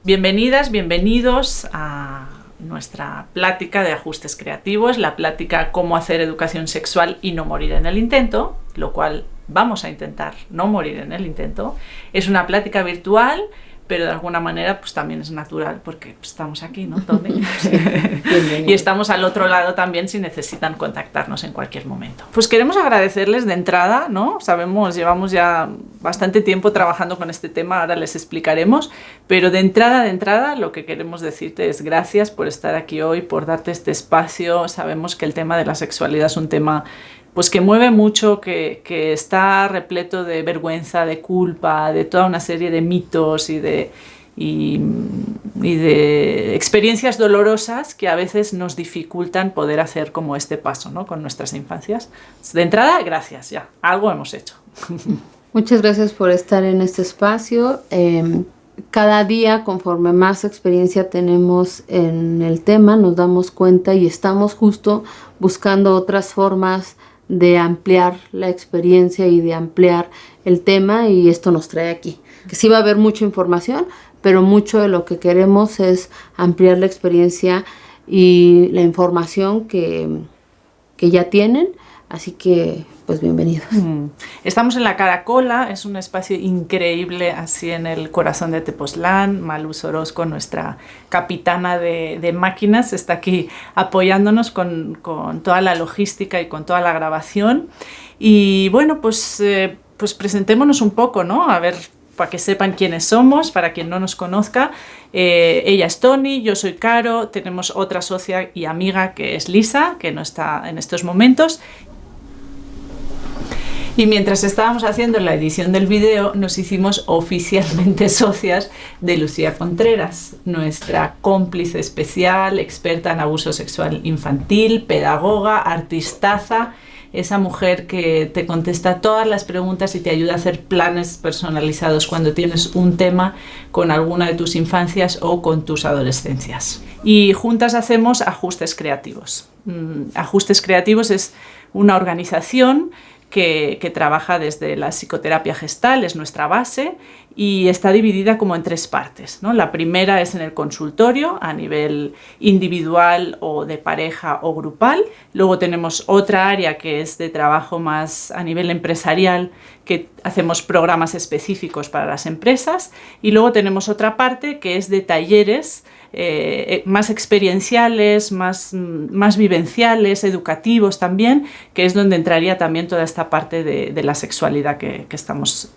Bienvenidas, bienvenidos a nuestra plática de ajustes creativos, la plática cómo hacer educación sexual y no morir en el intento, lo cual vamos a intentar no morir en el intento. Es una plática virtual, pero de alguna manera pues también es natural porque pues, estamos aquí, ¿no, Tony? Y estamos al otro lado también si necesitan contactarnos en cualquier momento. Pues queremos agradecerles de entrada, ¿no? Sabemos, llevamos ya bastante tiempo trabajando con este tema, ahora les explicaremos, pero de entrada, lo que queremos decirte es gracias por estar aquí hoy, por darte este espacio. Sabemos que el tema de la sexualidad es un tema pues que mueve mucho, que está repleto de vergüenza, de culpa, de toda una serie de mitos y de experiencias dolorosas que a veces nos dificultan poder hacer como este paso, ¿no? Con nuestras infancias. De entrada, gracias, ya, algo hemos hecho. Muchas gracias por estar en este espacio. Cada día, conforme más experiencia tenemos en el tema, nos damos cuenta y estamos justo buscando otras formas de ampliar la experiencia y de ampliar el tema, y esto nos trae aquí. Que sí va a haber mucha información, pero mucho de lo que queremos es ampliar la experiencia y la información que ya tienen. Así que, pues bienvenidos. Estamos en la Caracola, es un espacio increíble así en el corazón de Tepoztlán. Maluz Orozco, nuestra capitana de máquinas, está aquí apoyándonos con toda la logística y con toda la grabación. Y bueno, pues presentémonos un poco, ¿no? A ver, para que sepan quiénes somos, para quien no nos conozca. Ella es Tony, yo soy Caro, tenemos otra socia y amiga que es Lisa, que no está en estos momentos. Y mientras estábamos haciendo la edición del vídeo, nos hicimos oficialmente socias de Lucía Contreras, nuestra cómplice especial, experta en abuso sexual infantil, pedagoga, artistaza, esa mujer que te contesta todas las preguntas y te ayuda a hacer planes personalizados cuando tienes un tema con alguna de tus infancias o con tus adolescencias. Y juntas hacemos Ajustes Creativos. Ajustes Creativos es una organización que trabaja desde la psicoterapia gestal, es nuestra base, y está dividida como en tres partes, ¿no? La primera es en el consultorio a nivel individual o de pareja o grupal. Luego tenemos otra área que es de trabajo más a nivel empresarial, que hacemos programas específicos para las empresas. Y luego tenemos otra parte que es de talleres más experienciales, más vivenciales, educativos también, que es donde entraría también toda esta parte de la sexualidad que estamos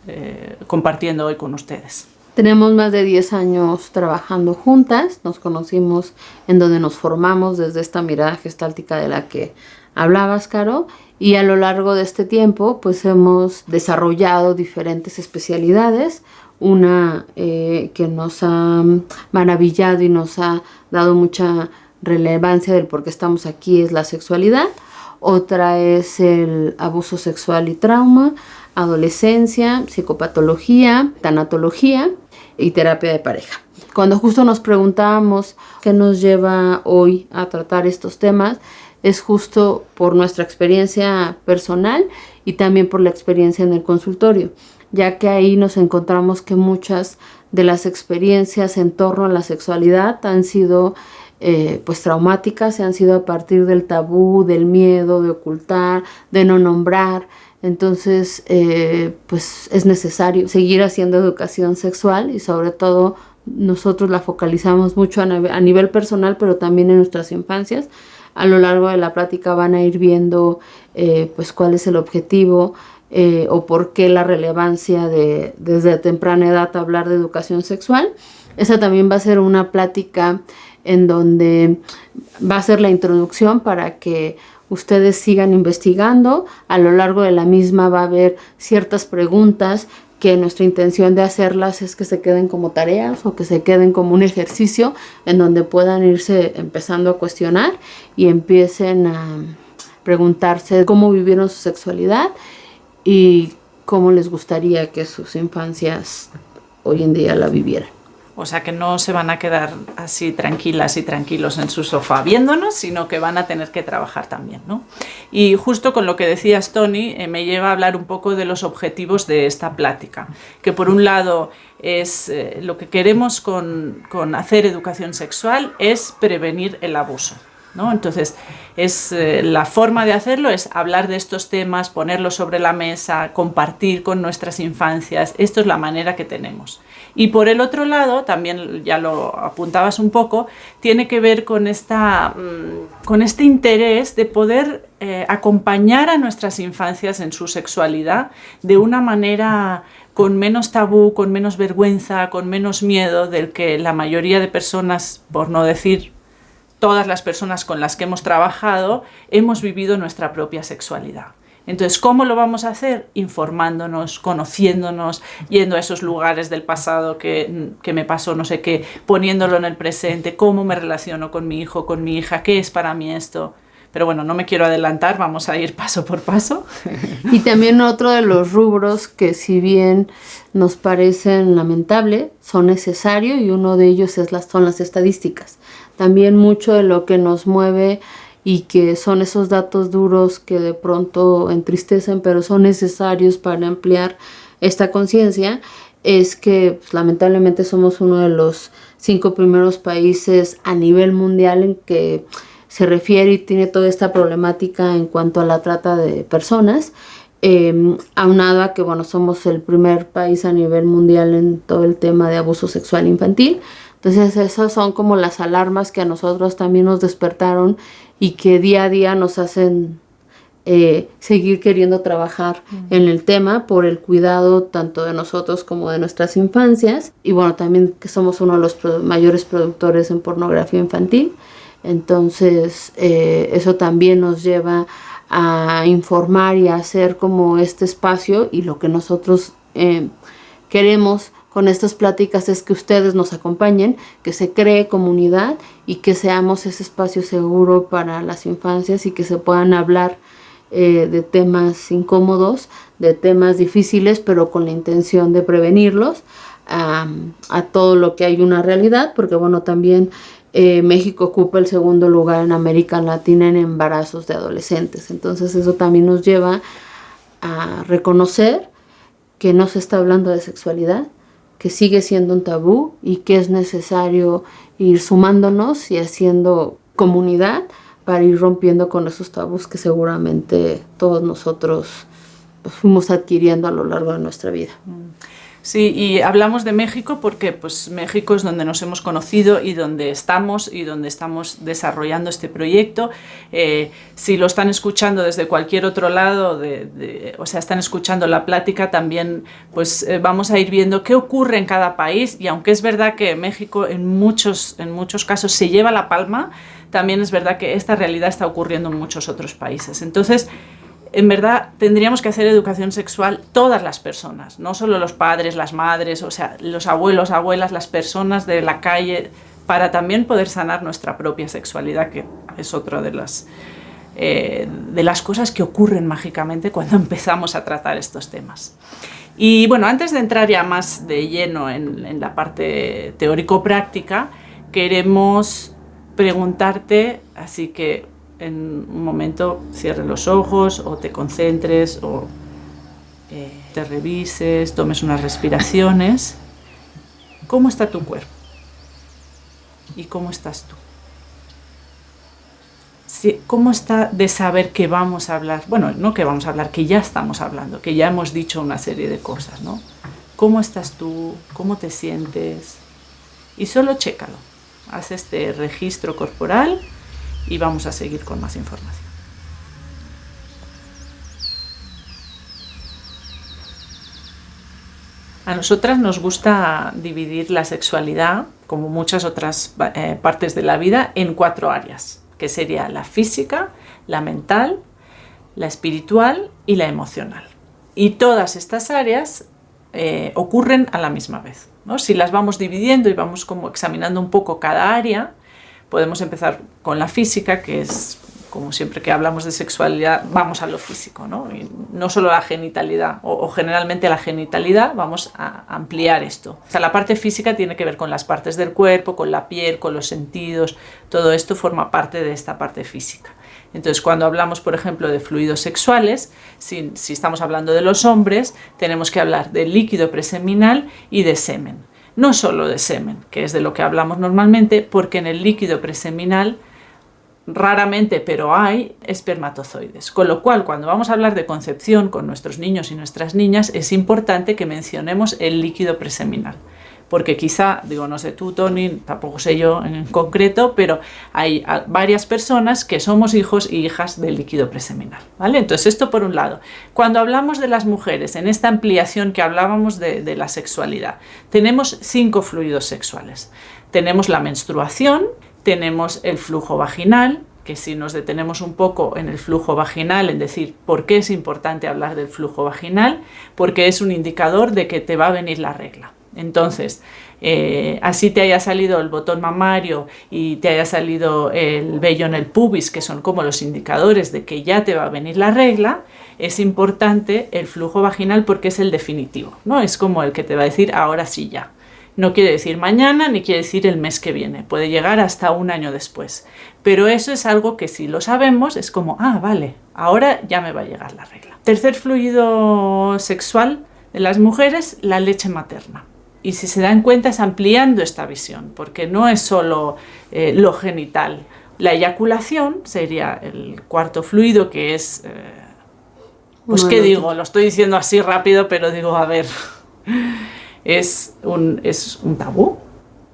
compartiendo hoy con ustedes. Tenemos más de 10 años trabajando juntas, nos conocimos en donde nos formamos desde esta mirada gestáltica de la que hablabas, Caro, y a lo largo de este tiempo pues hemos desarrollado diferentes especialidades. Una que nos ha maravillado y nos ha dado mucha relevancia del por qué estamos aquí es la sexualidad. Otra es el abuso sexual y trauma, adolescencia, psicopatología, tanatología y terapia de pareja. Cuando justo nos preguntábamos qué nos lleva hoy a tratar estos temas, es justo por nuestra experiencia personal y también por la experiencia en el consultorio, ya que ahí nos encontramos que muchas de las experiencias en torno a la sexualidad han sido pues traumáticas, han sido a partir del tabú, del miedo, de ocultar, de no nombrar. Entonces pues es necesario seguir haciendo educación sexual y sobre todo nosotros la focalizamos mucho a nivel personal, pero también en nuestras infancias. A lo largo de la plática van a ir viendo pues cuál es el objetivo o por qué la relevancia de desde temprana edad hablar de educación sexual. Esa también va a ser una plática en donde va a ser la introducción para que ustedes sigan investigando. A lo largo de la misma va a haber ciertas preguntas que nuestra intención de hacerlas es que se queden como tareas o que se queden como un ejercicio en donde puedan irse empezando a cuestionar y empiecen a preguntarse cómo vivieron su sexualidad y cómo les gustaría que sus infancias hoy en día la vivieran. O sea que no se van a quedar así tranquilas y tranquilos en su sofá viéndonos, sino que van a tener que trabajar también, ¿no? Y justo con lo que decías, Tony, me lleva a hablar un poco de los objetivos de esta plática, que por un lado es lo que queremos con hacer educación sexual es prevenir el abuso, ¿no? Entonces, la forma de hacerlo es hablar de estos temas, ponerlos sobre la mesa, compartir con nuestras infancias. Esto es la manera que tenemos. Y por el otro lado, también ya lo apuntabas un poco, tiene que ver con este interés de poder acompañar a nuestras infancias en su sexualidad de una manera con menos tabú, con menos vergüenza, con menos miedo del que la mayoría de personas, por no decir todas las personas con las que hemos trabajado, hemos vivido nuestra propia sexualidad. Entonces, ¿cómo lo vamos a hacer? Informándonos, conociéndonos, yendo a esos lugares del pasado que me pasó no sé qué, poniéndolo en el presente, cómo me relaciono con mi hijo, con mi hija, qué es para mí esto. Pero bueno, no me quiero adelantar, vamos a ir paso por paso. Y también otro de los rubros que si bien nos parecen lamentables, son necesarios, y uno de ellos son las estadísticas. También mucho de lo que nos mueve y que son esos datos duros que de pronto entristecen, pero son necesarios para ampliar esta conciencia, es que pues, lamentablemente somos uno de los 5 primeros países a nivel mundial en que se refiere y tiene toda esta problemática en cuanto a la trata de personas, aunado a que bueno, somos el primer país a nivel mundial en todo el tema de abuso sexual infantil. Entonces esas son como las alarmas que a nosotros también nos despertaron y que día a día nos hacen seguir queriendo trabajar en el tema por el cuidado tanto de nosotros como de nuestras infancias, y bueno, también que somos uno de los mayores productores en pornografía infantil. Entonces eso también nos lleva a informar y a hacer como este espacio, y lo que nosotros queremos con estas pláticas es que ustedes nos acompañen, que se cree comunidad y que seamos ese espacio seguro para las infancias y que se puedan hablar de temas incómodos, de temas difíciles, pero con la intención de prevenirlos a todo lo que hay una realidad, porque bueno, también México ocupa el segundo lugar en América Latina en embarazos de adolescentes. Entonces eso también nos lleva a reconocer que no se está hablando de sexualidad, que sigue siendo un tabú y que es necesario ir sumándonos y haciendo comunidad para ir rompiendo con esos tabús que seguramente todos nosotros pues, fuimos adquiriendo a lo largo de nuestra vida. Sí, y hablamos de México porque pues, México es donde nos hemos conocido y donde estamos desarrollando este proyecto. Si lo están escuchando desde cualquier otro lado, o sea, están escuchando la plática, también pues, vamos a ir viendo qué ocurre en cada país, y aunque es verdad que México en muchos casos se lleva la palma, también es verdad que esta realidad está ocurriendo en muchos otros países. Entonces, en verdad, tendríamos que hacer educación sexual todas las personas, no solo los padres, las madres, o sea, los abuelos, abuelas, las personas de la calle, para también poder sanar nuestra propia sexualidad, que es otra de las cosas que ocurren mágicamente cuando empezamos a tratar estos temas. Y bueno, antes de entrar ya más de lleno en la parte teórico-práctica, queremos preguntarte, así que en un momento cierres los ojos o te concentres o te revises, tomes unas respiraciones. ¿Cómo está tu cuerpo? ¿Y cómo estás tú? Sí, ¿cómo está de saber que vamos a hablar? Bueno, no que vamos a hablar, que ya estamos hablando, que ya hemos dicho una serie de cosas, ¿no? ¿Cómo estás tú? ¿Cómo te sientes? Y solo chécalo. Haz este registro corporal y vamos a seguir con más información. A nosotras nos gusta dividir la sexualidad, como muchas otras partes de la vida, en 4 áreas, que sería la física, la mental, la espiritual y la emocional. Y todas estas áreas ocurren a la misma vez, ¿no? Si las vamos dividiendo y vamos como examinando un poco cada área, podemos empezar con la física, que es como siempre que hablamos de sexualidad, vamos a lo físico, ¿no? Y no solo la genitalidad, o generalmente la genitalidad, vamos a ampliar esto. O sea, la parte física tiene que ver con las partes del cuerpo, con la piel, con los sentidos, todo esto forma parte de esta parte física. Entonces, cuando hablamos, por ejemplo, de fluidos sexuales, si estamos hablando de los hombres, tenemos que hablar de líquido preseminal y de semen. No solo de semen, que es de lo que hablamos normalmente, porque en el líquido preseminal raramente, pero hay espermatozoides. Con lo cual, cuando vamos a hablar de concepción con nuestros niños y nuestras niñas, es importante que mencionemos el líquido preseminal. Porque quizá, digo, no sé tú, Tony, tampoco sé yo en concreto, pero hay varias personas que somos hijos y hijas del líquido preseminal, ¿vale? Entonces, esto por un lado. Cuando hablamos de las mujeres, en esta ampliación que hablábamos de la sexualidad, tenemos 5 fluidos sexuales. Tenemos la menstruación, tenemos el flujo vaginal, que si nos detenemos un poco en el flujo vaginal, en decir por qué es importante hablar del flujo vaginal, porque es un indicador de que te va a venir la regla. Entonces, así te haya salido el botón mamario y te haya salido el vello en el pubis, que son como los indicadores de que ya te va a venir la regla, es importante el flujo vaginal porque es el definitivo, ¿no? Es como el que te va a decir ahora sí ya. No quiere decir mañana ni quiere decir el mes que viene, puede llegar hasta un año después. Pero eso es algo que si lo sabemos es como, vale, ahora ya me va a llegar la regla. Tercer fluido sexual de las mujeres, la leche materna. Y si se dan cuenta es ampliando esta visión, porque no es solo lo genital. La eyaculación sería el cuarto fluido, que es... pues qué digo, lo estoy diciendo así rápido, pero digo, a ver, es un tabú.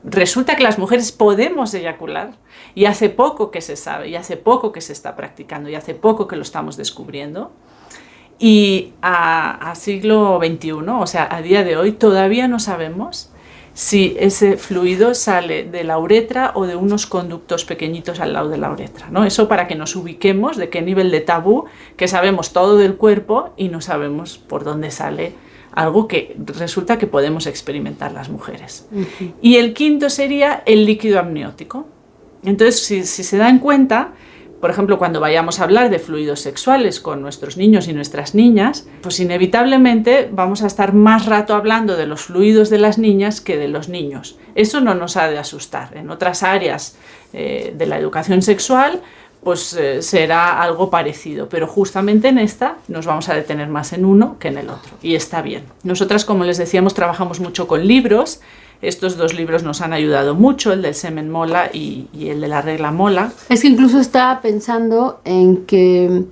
Resulta que las mujeres podemos eyacular y hace poco que se sabe, y hace poco que se está practicando, y hace poco que lo estamos descubriendo. Y a siglo XXI, o sea, a día de hoy, todavía no sabemos si ese fluido sale de la uretra o de unos conductos pequeñitos al lado de la uretra, ¿no? Eso para que nos ubiquemos de qué nivel de tabú, que sabemos todo del cuerpo y no sabemos por dónde sale algo que resulta que podemos experimentar las mujeres. Uh-huh. Y el quinto sería el líquido amniótico. Entonces, si se dan cuenta, por ejemplo, cuando vayamos a hablar de fluidos sexuales con nuestros niños y nuestras niñas, pues inevitablemente vamos a estar más rato hablando de los fluidos de las niñas que de los niños. Eso no nos ha de asustar. En otras áreas de la educación sexual, pues será algo parecido, pero justamente en esta nos vamos a detener más en uno que en el otro, y está bien. Nosotras, como les decíamos, trabajamos mucho con libros. Estos 2 libros nos han ayudado mucho, el del semen mola y el de la regla mola. Es que incluso estaba pensando en que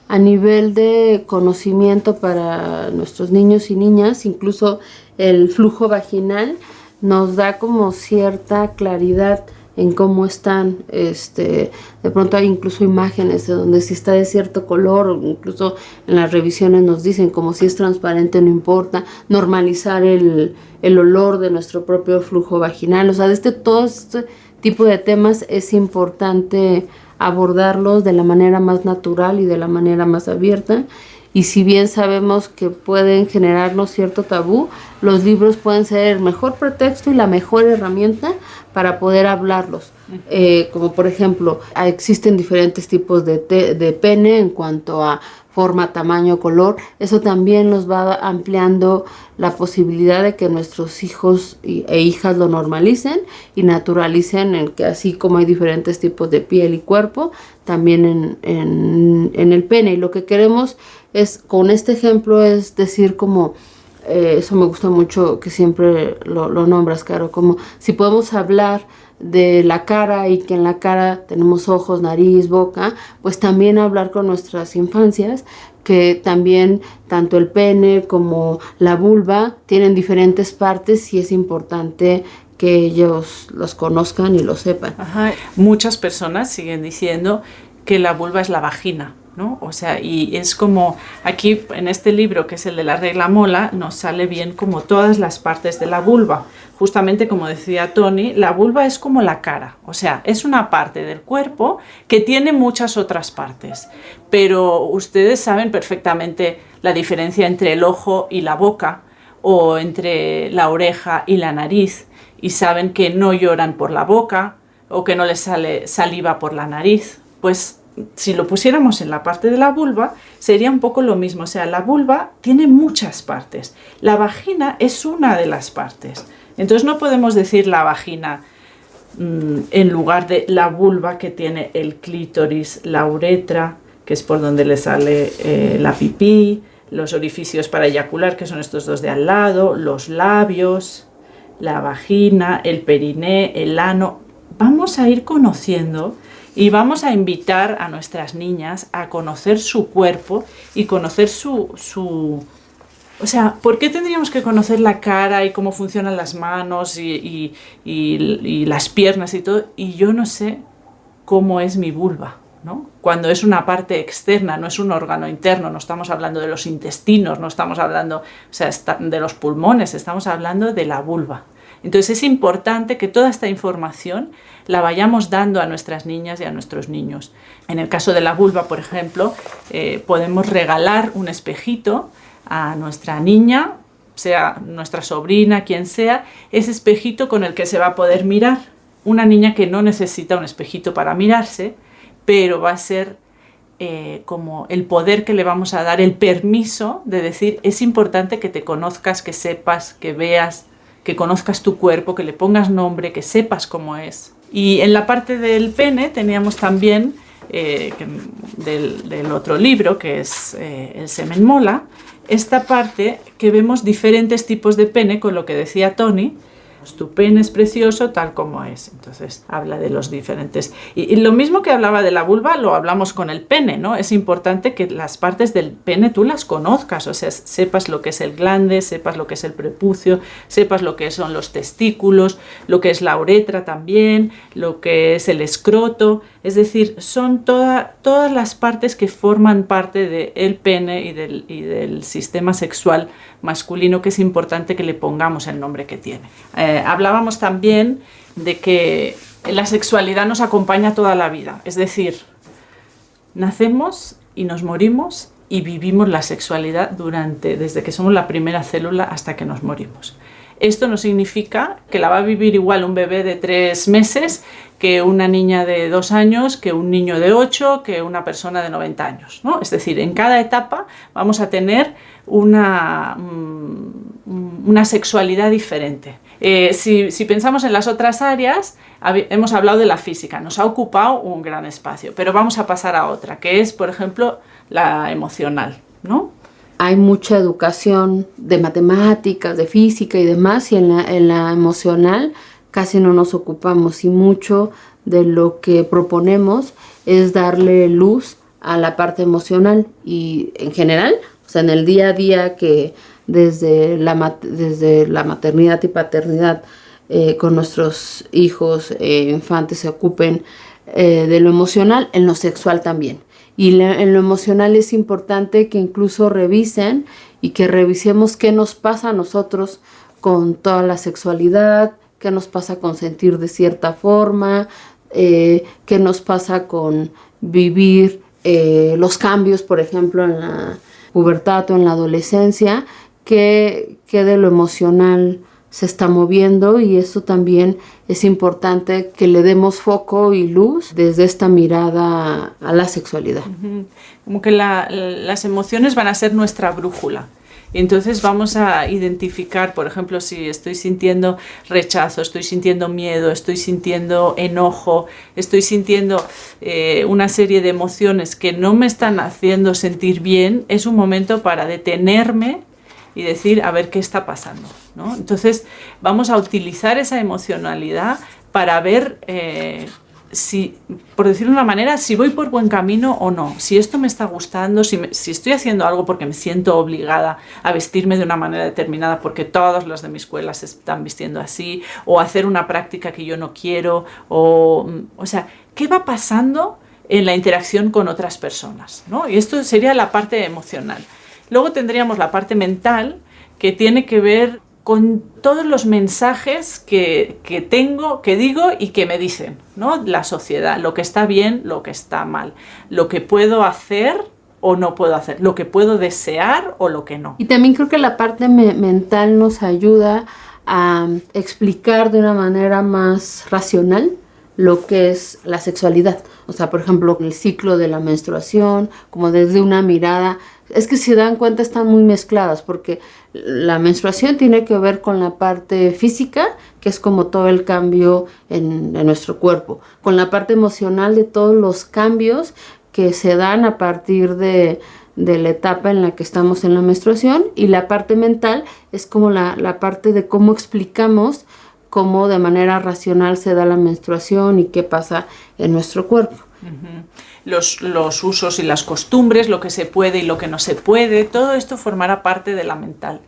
a nivel de conocimiento para nuestros niños y niñas, incluso el flujo vaginal nos da como cierta claridad en cómo están, de pronto hay incluso imágenes de donde si está de cierto color, o incluso en las revisiones nos dicen como si es transparente no importa, normalizar el olor de nuestro propio flujo vaginal, o sea, todo este tipo de temas es importante abordarlos de la manera más natural y de la manera más abierta. Y si bien sabemos que pueden generarnos cierto tabú, los libros pueden ser el mejor pretexto y la mejor herramienta para poder hablarlos. Como por ejemplo, existen diferentes tipos de pene en cuanto a forma, tamaño, color. Eso también nos va ampliando la posibilidad de que nuestros hijos e hijas lo normalicen y naturalicen en que así como hay diferentes tipos de piel y cuerpo, también en el pene. Y lo que queremos es, con este ejemplo, es decir como, eso me gusta mucho que siempre lo nombras, Caro, como si podemos hablar de la cara y que en la cara tenemos ojos, nariz, boca, pues también hablar con nuestras infancias, que también tanto el pene como la vulva tienen diferentes partes y es importante que ellos los conozcan y lo sepan. Ajá. Muchas personas siguen diciendo que la vulva es la vagina, ¿no? O sea, y es como aquí en este libro, que es el de la regla mola, nos sale bien como todas las partes de la vulva. Justamente como decía Tony, la vulva es como la cara, o sea, es una parte del cuerpo que tiene muchas otras partes, pero ustedes saben perfectamente la diferencia entre el ojo y la boca, o entre la oreja y la nariz, y saben que no lloran por la boca, o que no les sale saliva por la nariz. Pues si lo pusiéramos en la parte de la vulva, sería un poco lo mismo. O sea, la vulva tiene muchas partes. La vagina es una de las partes. Entonces no podemos decir la vagina en lugar de la vulva, que tiene el clítoris, la uretra, que es por donde le sale la pipí, los orificios para eyacular, que son estos dos de al lado, los labios, la vagina, el periné, el ano. Vamos a ir conociendo y vamos a invitar a nuestras niñas a conocer su cuerpo y conocer o sea, ¿por qué tendríamos que conocer la cara y cómo funcionan las manos y las piernas y todo? Y yo no sé cómo es mi vulva, ¿no? Cuando es una parte externa, no es un órgano interno, no estamos hablando de los intestinos, no estamos hablando, o sea, de los pulmones, estamos hablando de la vulva. Entonces es importante que toda esta información la vayamos dando a nuestras niñas y a nuestros niños. En el caso de la vulva, por ejemplo, podemos regalar un espejito a nuestra niña, sea nuestra sobrina, quien sea, ese espejito con el que se va a poder mirar. Una niña que no necesita un espejito para mirarse, pero va a ser como el poder que le vamos a dar, el permiso de decir, es importante que te conozcas, que sepas, que veas, que conozcas tu cuerpo, que le pongas nombre, que sepas cómo es. Y en la parte del pene teníamos también, del otro libro, que es El semen mola, esta parte que vemos diferentes tipos de pene, con lo que decía Tony, tu pene es precioso tal como es. Entonces habla de los diferentes. Y lo mismo que hablaba de la vulva, lo hablamos con el pene, ¿no? Es importante que las partes del pene tú las conozcas, o sea, sepas lo que es el glande, sepas lo que es el prepucio, sepas lo que son los testículos, lo que es la uretra también, lo que es el escroto. Es decir, son todas las partes que forman parte del pene y del sistema sexual masculino, que es importante que le pongamos el nombre que tiene. Hablábamos también de que la sexualidad nos acompaña toda la vida, es decir, nacemos y nos morimos y vivimos la sexualidad desde que somos la primera célula hasta que nos morimos. Esto no significa que la va a vivir igual un bebé de 3 meses que una niña de 2 años, que un niño de 8, que una persona de 90 años, ¿no? Es decir, en cada etapa vamos a tener una sexualidad diferente. Si pensamos en las otras áreas, hemos hablado de la física, nos ha ocupado un gran espacio, pero vamos a pasar a otra, que es, por ejemplo, la emocional, ¿no? Hay mucha educación de matemáticas, de física y demás, y en la emocional casi no nos ocupamos, y mucho de lo que proponemos es darle luz a la parte emocional. Y en general, o sea, en el día a día, que desde la maternidad y paternidad con nuestros hijos infantes se ocupen de lo emocional, en lo sexual también. Y en lo emocional es importante que incluso revisen y que revisemos qué nos pasa a nosotros con toda la sexualidad, qué nos pasa con sentir de cierta forma, qué nos pasa con vivir los cambios, por ejemplo, en la pubertad o en la adolescencia, qué de lo emocional se está moviendo, y eso también es importante que le demos foco y luz desde esta mirada a la sexualidad. Como que las emociones van a ser nuestra brújula. Entonces vamos a identificar, por ejemplo, si estoy sintiendo rechazo, estoy sintiendo miedo, estoy sintiendo enojo, estoy sintiendo una serie de emociones que no me están haciendo sentir bien, es un momento para detenerme y decir, a ver qué está pasando, ¿no? Entonces vamos a utilizar esa emocionalidad para ver si, por decirlo de una manera, si voy por buen camino o no, si esto me está gustando, si estoy haciendo algo porque me siento obligada a vestirme de una manera determinada porque todos los de mi escuela se están vistiendo así, o hacer una práctica que yo no quiero, o sea, ¿qué va pasando en la interacción con otras personas, ¿no? Y esto sería la parte emocional. Luego tendríamos la parte mental, que tiene que ver con todos los mensajes que tengo, que digo y que me dicen, ¿no? La sociedad, lo que está bien, lo que está mal, lo que puedo hacer o no puedo hacer, lo que puedo desear o lo que no. Y también creo que la parte mental nos ayuda a explicar de una manera más racional lo que es la sexualidad. O sea, por ejemplo, el ciclo de la menstruación, como desde una mirada. Es que si dan cuenta están muy mezcladas, porque la menstruación tiene que ver con la parte física, que es como todo el cambio en nuestro cuerpo, con la parte emocional de todos los cambios que se dan a partir de la etapa en la que estamos en la menstruación, y la parte mental es como la parte de cómo explicamos cómo de manera racional se da la menstruación y qué pasa en nuestro cuerpo. Uh-huh. Los usos y las costumbres, lo que se puede y lo que no se puede, todo esto formará parte de la mental.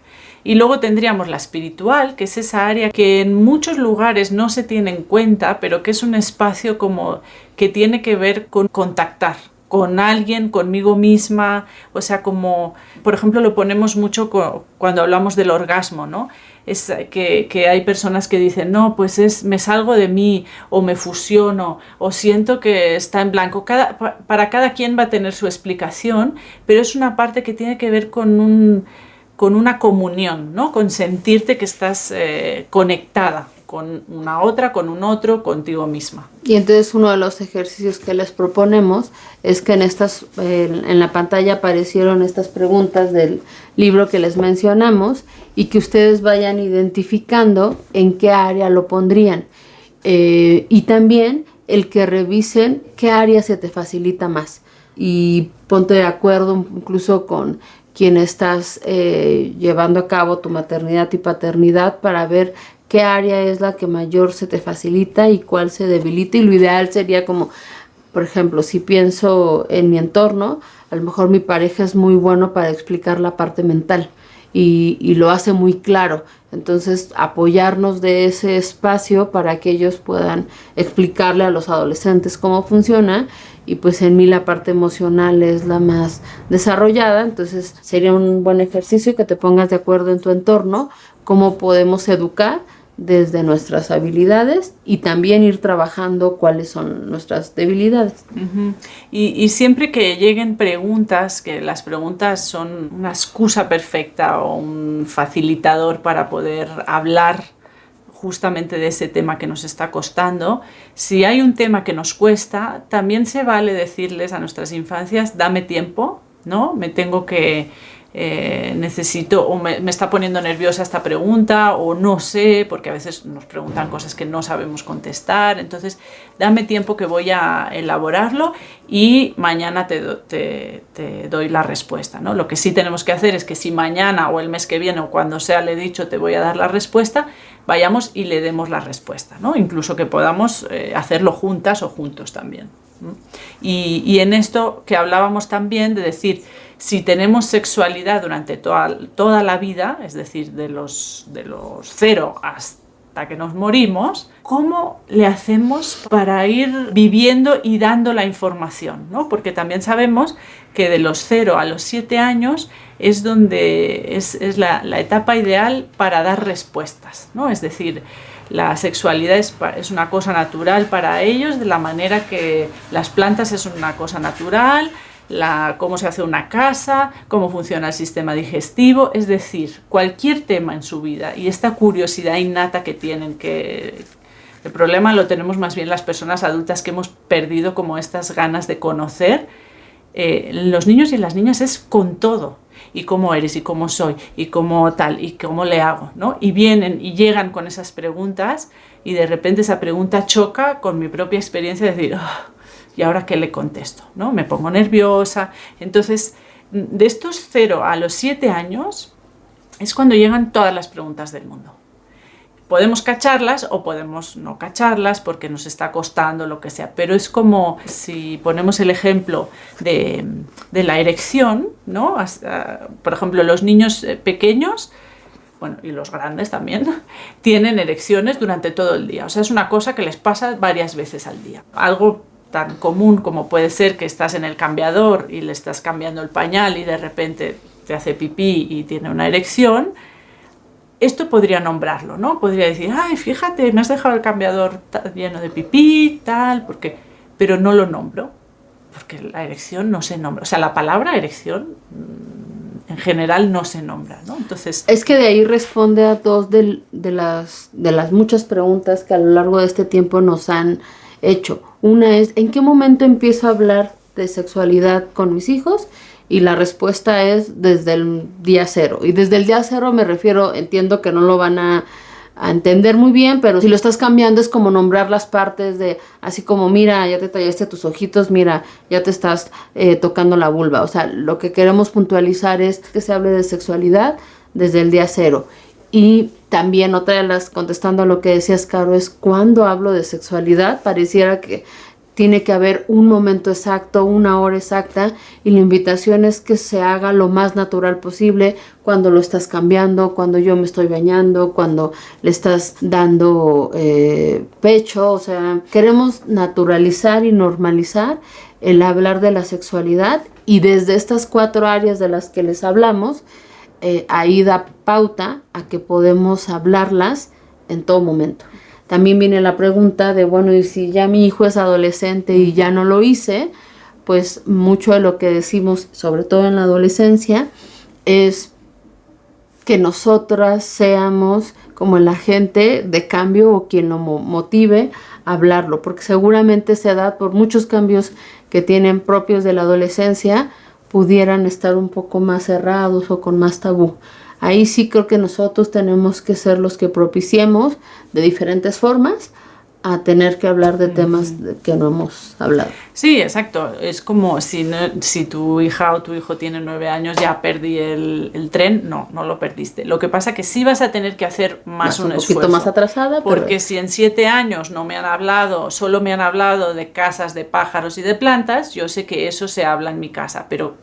Y luego tendríamos la espiritual, que es esa área que en muchos lugares no se tiene en cuenta, pero que es un espacio como que tiene que ver con contactar con alguien, conmigo misma, o sea, como, por ejemplo, lo ponemos mucho cuando hablamos del orgasmo, ¿no? Es que hay personas que dicen, no, pues me salgo de mí, o me fusiono, o siento que está en blanco. Para cada quien va a tener su explicación, pero es una parte que tiene que ver con una comunión, ¿no? Con sentirte que estás conectada con una otra, con un otro, contigo misma. Y entonces uno de los ejercicios que les proponemos es que en la pantalla aparecieron estas preguntas del libro que les mencionamos, y que ustedes vayan identificando en qué área lo pondrían. Y también el que revisen qué área se te facilita más. Y ponte de acuerdo incluso con quien estás llevando a cabo tu maternidad y paternidad, para ver qué área es la que mayor se te facilita y cuál se debilita. Y lo ideal sería como, por ejemplo, si pienso en mi entorno, a lo mejor mi pareja es muy bueno para explicar la parte mental y lo hace muy claro. Entonces, apoyarnos de ese espacio para que ellos puedan explicarle a los adolescentes cómo funciona. Y pues en mí la parte emocional es la más desarrollada, entonces sería un buen ejercicio que te pongas de acuerdo en tu entorno, cómo podemos educar desde nuestras habilidades y también ir trabajando cuáles son nuestras debilidades. Uh-huh. Y siempre que lleguen preguntas, que las preguntas son una excusa perfecta o un facilitador para poder hablar justamente de ese tema que nos está costando, si hay un tema que nos cuesta, también se vale decirles a nuestras infancias, dame tiempo, ¿no? Me tengo que... necesito, o me está poniendo nerviosa esta pregunta, o no sé, porque a veces nos preguntan cosas que no sabemos contestar, entonces dame tiempo que voy a elaborarlo y mañana te doy la respuesta, ¿no? Lo que sí tenemos que hacer es que si mañana o el mes que viene o cuando sea le he dicho te voy a dar la respuesta, vayamos y le demos la respuesta, ¿no? Incluso que podamos hacerlo juntas o juntos también. Y en esto que hablábamos también de decir, si tenemos sexualidad durante toda la vida, es decir, de los 0 hasta que nos morimos, ¿cómo le hacemos para ir viviendo y dando la información, ¿no? Porque también sabemos que de los 0 a los 7 años es donde es la etapa ideal para dar respuestas, ¿no? Es decir, la sexualidad es una cosa natural para ellos, de la manera que las plantas es una cosa natural, cómo se hace una casa, cómo funciona el sistema digestivo, es decir, cualquier tema en su vida, y esta curiosidad innata que tienen, que el problema lo tenemos más bien las personas adultas, que hemos perdido como estas ganas de conocer. Los niños y las niñas es con todo, y cómo eres, y cómo soy, y cómo tal, y cómo le hago, ¿no? Y vienen y llegan con esas preguntas, y de repente esa pregunta choca con mi propia experiencia de decir, oh, ¿y ahora qué le contesto? ¿No? Me pongo nerviosa. Entonces, de estos 0 a los 7 años es cuando llegan todas las preguntas del mundo. Podemos cacharlas o podemos no cacharlas porque nos está costando, lo que sea, pero es como si ponemos el ejemplo de la erección, ¿no? Por ejemplo, los niños pequeños, bueno, y los grandes también, tienen erecciones durante todo el día. O sea, es una cosa que les pasa varias veces al día. Algo tan común como puede ser que estás en el cambiador y le estás cambiando el pañal y de repente te hace pipí y tiene una erección. Esto podría nombrarlo, ¿no? Podría decir, ay, fíjate, me has dejado el cambiador lleno de pipí, tal, pero no lo nombro, porque la erección no se nombra. O sea, la palabra erección en general no se nombra, ¿no? Entonces, es que de ahí responde a dos de las muchas preguntas que a lo largo de este tiempo nos han hecho. Una es, ¿en qué momento empiezo a hablar de sexualidad con mis hijos? Y la respuesta es desde el día cero. Y desde el día cero me refiero, entiendo que no lo van a entender muy bien, pero si lo estás cambiando es como nombrar las partes de, así como, mira, ya te tallaste tus ojitos, mira, ya te estás tocando la vulva. O sea, lo que queremos puntualizar es que se hable de sexualidad desde el día cero. Y también otra de las, contestando a lo que decías, Caro, es cuando hablo de sexualidad, pareciera que tiene que haber un momento exacto, una hora exacta, y la invitación es que se haga lo más natural posible cuando lo estás cambiando, cuando yo me estoy bañando, cuando le estás dando pecho. O sea, queremos naturalizar y normalizar el hablar de la sexualidad, y desde estas 4 áreas de las que les hablamos, ahí da pauta a que podemos hablarlas en todo momento. También viene la pregunta de, bueno, y si ya mi hijo es adolescente y ya no lo hice, pues mucho de lo que decimos, sobre todo en la adolescencia, es que nosotras seamos como el agente de cambio o quien lo motive a hablarlo, porque seguramente esa edad, por muchos cambios que tienen propios de la adolescencia, pudieran estar un poco más cerrados o con más tabú. Ahí sí creo que nosotros tenemos que ser los que propiciemos de diferentes formas a tener que hablar de temas que no hemos hablado. Sí, exacto. Es como si tu hija o tu hijo tiene 9 años, ya perdí el tren. No lo perdiste. Lo que pasa que sí vas a tener que hacer más un esfuerzo. Un poquito más atrasada. Porque si en 7 años no me han hablado, solo me han hablado de casas, de pájaros y de plantas, yo sé que eso se habla en mi casa, pero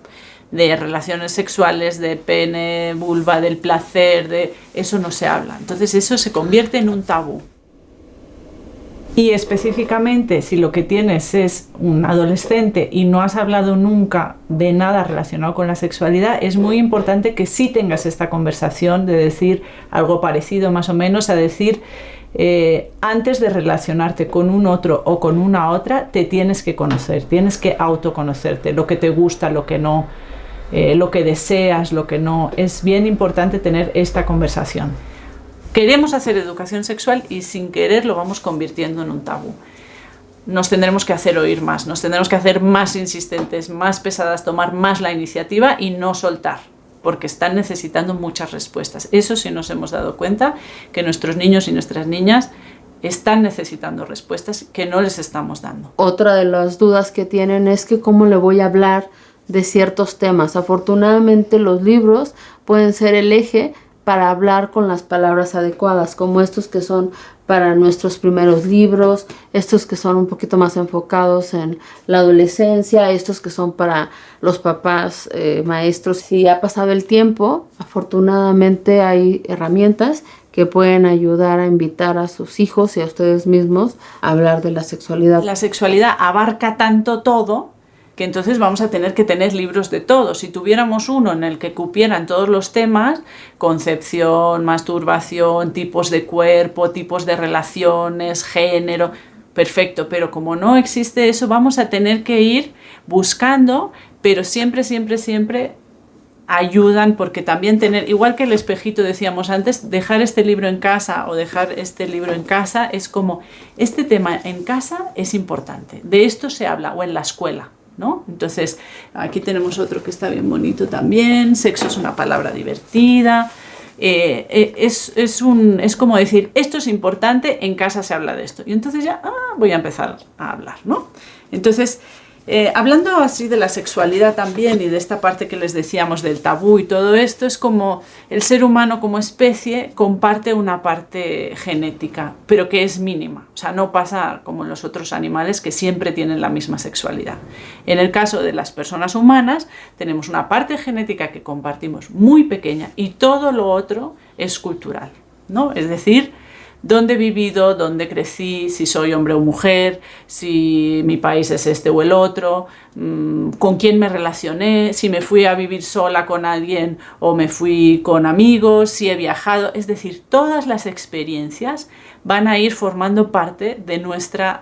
de relaciones sexuales, de pene, vulva, del placer, de eso no se habla. Entonces eso se convierte en un tabú. Y específicamente si lo que tienes es un adolescente y no has hablado nunca de nada relacionado con la sexualidad, es muy importante que sí tengas esta conversación de decir algo parecido más o menos a decir, antes de relacionarte con un otro o con una otra, te tienes que conocer, tienes que autoconocerte, lo que te gusta, lo que no, lo que deseas, lo que no. Es bien importante tener esta conversación. Queremos hacer educación sexual y sin querer lo vamos convirtiendo en un tabú. Nos tendremos que hacer oír más, nos tendremos que hacer más insistentes, más pesadas, tomar más la iniciativa y no soltar, porque están necesitando muchas respuestas. Eso sí nos hemos dado cuenta, que nuestros niños y nuestras niñas están necesitando respuestas que no les estamos dando. Otra de las dudas que tienen es que cómo le voy a hablar de ciertos temas. Afortunadamente los libros pueden ser el eje para hablar con las palabras adecuadas, como estos que son para nuestros primeros libros, estos que son un poquito más enfocados en la adolescencia, estos que son para los papás, maestros. Si ha pasado el tiempo, afortunadamente hay herramientas que pueden ayudar a invitar a sus hijos y a ustedes mismos a hablar de la sexualidad. La sexualidad abarca tanto todo que entonces vamos a tener que tener libros de todo. Si tuviéramos uno en el que cupieran todos los temas, concepción, masturbación, tipos de cuerpo, tipos de relaciones, género, perfecto, pero como no existe eso, vamos a tener que ir buscando, pero siempre ayudan, porque también tener, igual que el espejito decíamos antes, dejar este libro en casa o dejar este libro en casa es como, este tema en casa es importante, de esto se habla, o en la escuela, ¿no? Entonces, aquí tenemos otro que está bien bonito también, sexo es una palabra divertida, es como decir, esto es importante, en casa se habla de esto, y entonces ya voy a empezar a hablar, ¿no? Entonces, hablando así de la sexualidad también y de esta parte que les decíamos del tabú y todo esto, es como el ser humano como especie comparte una parte genética, pero que es mínima. O sea, no pasa como en los otros animales que siempre tienen la misma sexualidad. En el caso de las personas humanas, tenemos una parte genética que compartimos muy pequeña y todo lo otro es cultural, ¿no? Es decir, dónde he vivido, dónde crecí, si soy hombre o mujer, si mi país es este o el otro, con quién me relacioné, si me fui a vivir sola con alguien o me fui con amigos, si he viajado. Es decir, todas las experiencias van a ir formando parte de nuestra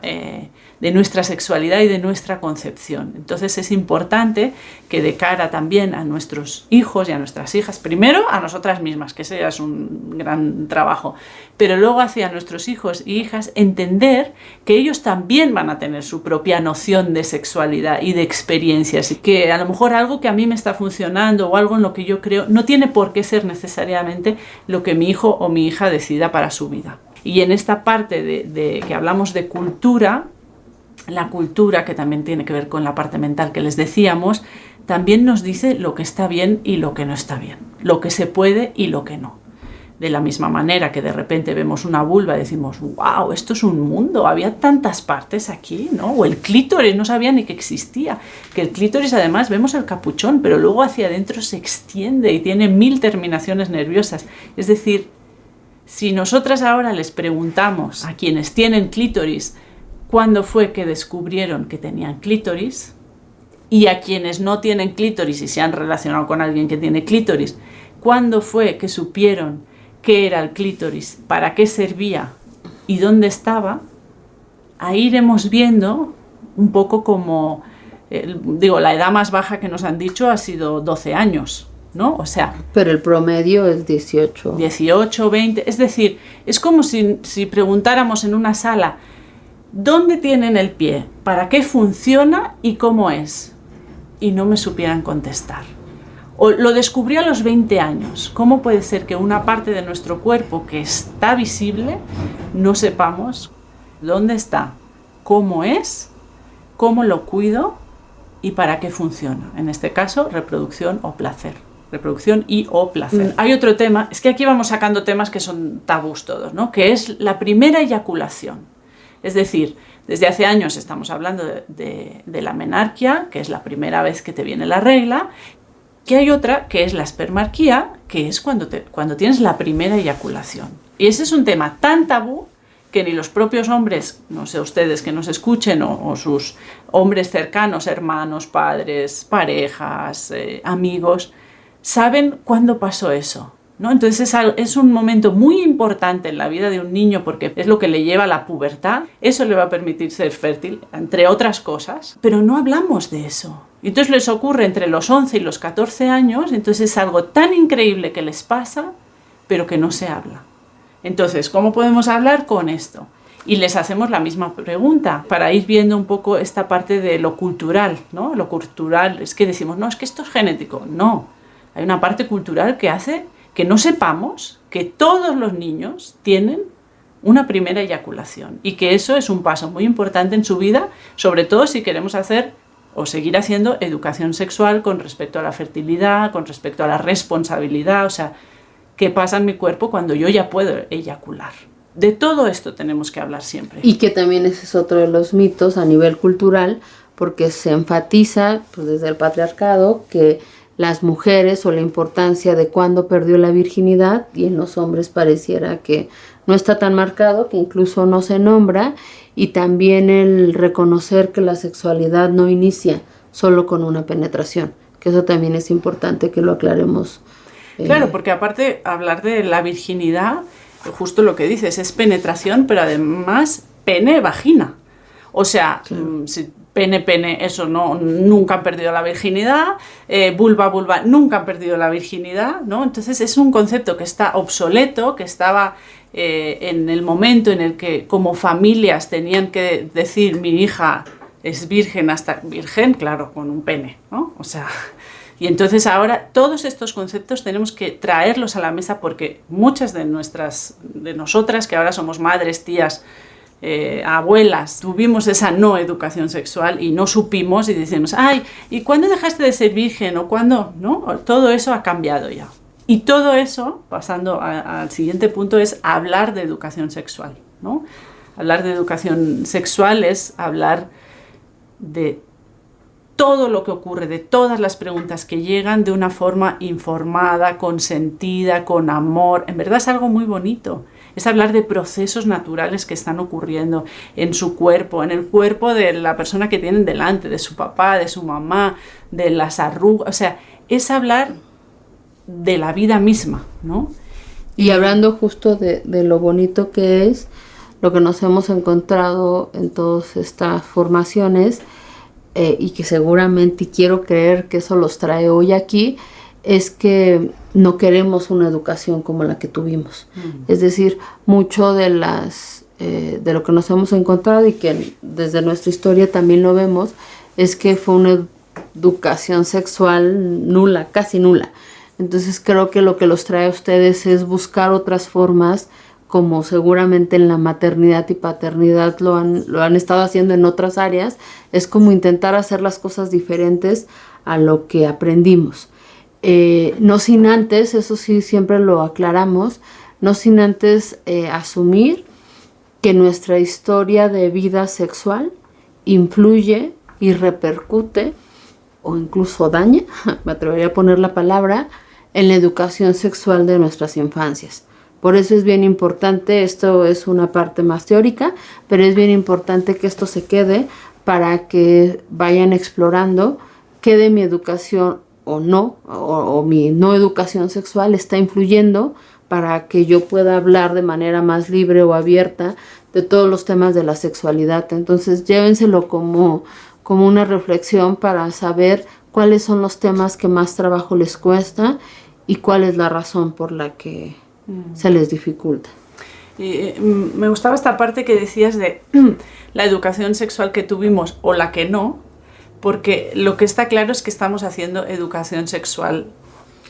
sexualidad y de nuestra concepción. Entonces es importante que de cara también a nuestros hijos y a nuestras hijas, primero a nosotras mismas, que ese ya es un gran trabajo, pero luego hacia nuestros hijos y hijas entender que ellos también van a tener su propia noción de sexualidad y de experiencias, y que a lo mejor algo que a mí me está funcionando o algo en lo que yo creo no tiene por qué ser necesariamente lo que mi hijo o mi hija decida para su vida. Y en esta parte de que hablamos de cultura, la cultura, que también tiene que ver con la parte mental que les decíamos, también nos dice lo que está bien y lo que no está bien, lo que se puede y lo que no. De la misma manera que de repente vemos una vulva y decimos, wow, esto es un mundo, había tantas partes aquí, ¿no? O el clítoris, no sabía ni que existía. Que el clítoris, además, vemos el capuchón, pero luego hacia adentro se extiende y tiene 1000 terminaciones nerviosas. Es decir, si nosotras ahora les preguntamos a quienes tienen clítoris cuándo fue que descubrieron que tenían clítoris, y a quienes no tienen clítoris y se han relacionado con alguien que tiene clítoris, cuándo fue que supieron qué era el clítoris, para qué servía y dónde estaba, ahí iremos viendo un poco como, la edad más baja que nos han dicho ha sido 12 años, ¿no? O sea... Pero el promedio es 18. 18, 20, es decir, es como si preguntáramos en una sala, ¿dónde tienen el pie? ¿Para qué funciona y cómo es? Y no me supieran contestar. O lo descubrí a los 20 años. ¿Cómo puede ser que una parte de nuestro cuerpo que está visible no sepamos dónde está, cómo es, cómo lo cuido y para qué funciona? En este caso, reproducción o placer. Reproducción y o placer. Hay otro tema, es que aquí vamos sacando temas que son tabús todos, ¿no? Que es la primera eyaculación. Es decir, desde hace años estamos hablando de la menarquia, que es la primera vez que te viene la regla, que hay otra que es la espermarquía, que es cuando tienes la primera eyaculación. Y ese es un tema tan tabú que ni los propios hombres, no sé ustedes que nos escuchen, o sus hombres cercanos, hermanos, padres, parejas, amigos, saben cuándo pasó eso, ¿no? Entonces es un momento muy importante en la vida de un niño porque es lo que le lleva a la pubertad. Eso le va a permitir ser fértil, entre otras cosas, pero no hablamos de eso. Entonces les ocurre entre los 11 y los 14 años, entonces es algo tan increíble que les pasa, pero que no se habla. Entonces, ¿cómo podemos hablar con esto? Y les hacemos la misma pregunta para ir viendo un poco esta parte de lo cultural, ¿no? Lo cultural es que decimos, no, es que esto es genético. No, hay una parte cultural que hace que no sepamos que todos los niños tienen una primera eyaculación y que eso es un paso muy importante en su vida, sobre todo si queremos hacer o seguir haciendo educación sexual con respecto a la fertilidad, con respecto a la responsabilidad, o sea, ¿qué pasa en mi cuerpo cuando yo ya puedo eyacular? De todo esto tenemos que hablar siempre. Y que también ese es otro de los mitos a nivel cultural, porque se enfatiza pues, desde el patriarcado que las mujeres o la importancia de cuándo perdió la virginidad, y en los hombres pareciera que no está tan marcado, que incluso no se nombra, y también el reconocer que la sexualidad no inicia solo con una penetración, que eso también es importante que lo aclaremos. Claro, porque aparte hablar de la virginidad, justo lo que dices, es penetración, pero además pene-vagina. O sea, claro. Si pene, eso no, nunca han perdido la virginidad, vulva, nunca han perdido la virginidad, ¿no? Entonces es un concepto que está obsoleto, que estaba en el momento en el que como familias tenían que decir mi hija es virgen hasta virgen, claro, con un pene, ¿no? O sea, y entonces ahora todos estos conceptos tenemos que traerlos a la mesa porque muchas de nosotras que ahora somos madres, tías, abuelas, tuvimos esa no educación sexual y no supimos y decimos, ay, ¿y cuándo dejaste de ser virgen? ¿O cuándo? ¿No? Todo eso ha cambiado ya. Y todo eso, pasando al siguiente punto, es hablar de educación sexual, ¿no? Hablar de educación sexual es hablar de todo lo que ocurre, de todas las preguntas que llegan de una forma informada, consentida, con amor. En verdad es algo muy bonito. Es hablar de procesos naturales que están ocurriendo en su cuerpo, en el cuerpo de la persona que tienen delante, de su papá, de su mamá, de las arrugas. O sea, es hablar de la vida misma, ¿no? Y hablando justo de lo bonito que es, lo que nos hemos encontrado en todas estas formaciones, y que seguramente, y quiero creer que eso los trae hoy aquí, es que no queremos una educación como la que tuvimos. Es decir, mucho de lo que nos hemos encontrado y que desde nuestra historia también lo vemos, es que fue una educación sexual nula, casi nula. Entonces creo que lo que los trae a ustedes es buscar otras formas, como seguramente en la maternidad y paternidad lo han estado haciendo en otras áreas. Es como intentar hacer las cosas diferentes a lo que aprendimos. No sin antes, eso sí siempre lo aclaramos, no sin antes asumir que nuestra historia de vida sexual influye y repercute o incluso daña, me atrevería a poner la palabra, en la educación sexual de nuestras infancias. Por eso es bien importante, esto es una parte más teórica, pero es bien importante que esto se quede para que vayan explorando qué de mi educación o no, o mi no educación sexual está influyendo para que yo pueda hablar de manera más libre o abierta de todos los temas de la sexualidad. Entonces llévenselo como una reflexión para saber cuáles son los temas que más trabajo les cuesta y cuál es la razón por la que se les dificulta. Y me gustaba esta parte que decías de la educación sexual que tuvimos o la que no, porque lo que está claro es que estamos haciendo educación sexual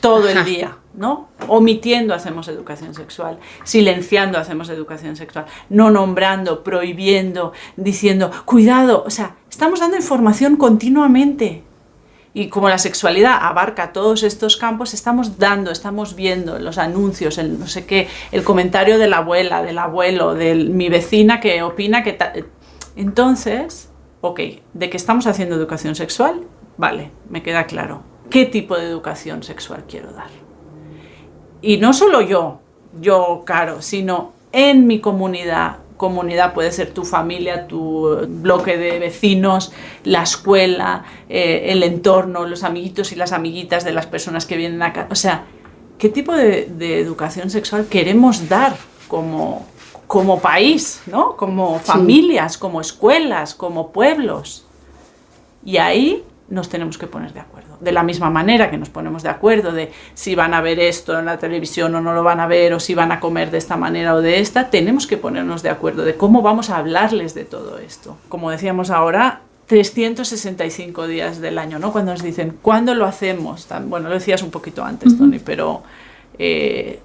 todo el día, ¿no? Omitiendo hacemos educación sexual, silenciando hacemos educación sexual, no nombrando, prohibiendo, diciendo, cuidado, o sea, estamos dando información continuamente. Y como la sexualidad abarca todos estos campos, estamos viendo los anuncios, el no sé qué, el comentario de la abuela, del abuelo, de mi vecina que opina que tal. Entonces, ok, ¿de qué estamos haciendo educación sexual? Vale, me queda claro. ¿Qué tipo de educación sexual quiero dar? Y no solo yo, Caro, sino en mi comunidad. Comunidad puede ser tu familia, tu bloque de vecinos, la escuela, el entorno, los amiguitos y las amiguitas de las personas que vienen acá. O sea, ¿qué tipo de educación sexual queremos dar como país, ¿no? Como familias, sí, como escuelas, como pueblos? Y ahí nos tenemos que poner de acuerdo. De la misma manera que nos ponemos de acuerdo de si van a ver esto en la televisión o no lo van a ver, o si van a comer de esta manera o de esta, tenemos que ponernos de acuerdo de cómo vamos a hablarles de todo esto. Como decíamos ahora, 365 días del año, ¿no? Cuando nos dicen, ¿cuándo lo hacemos? Bueno, lo decías un poquito antes, Toni, pero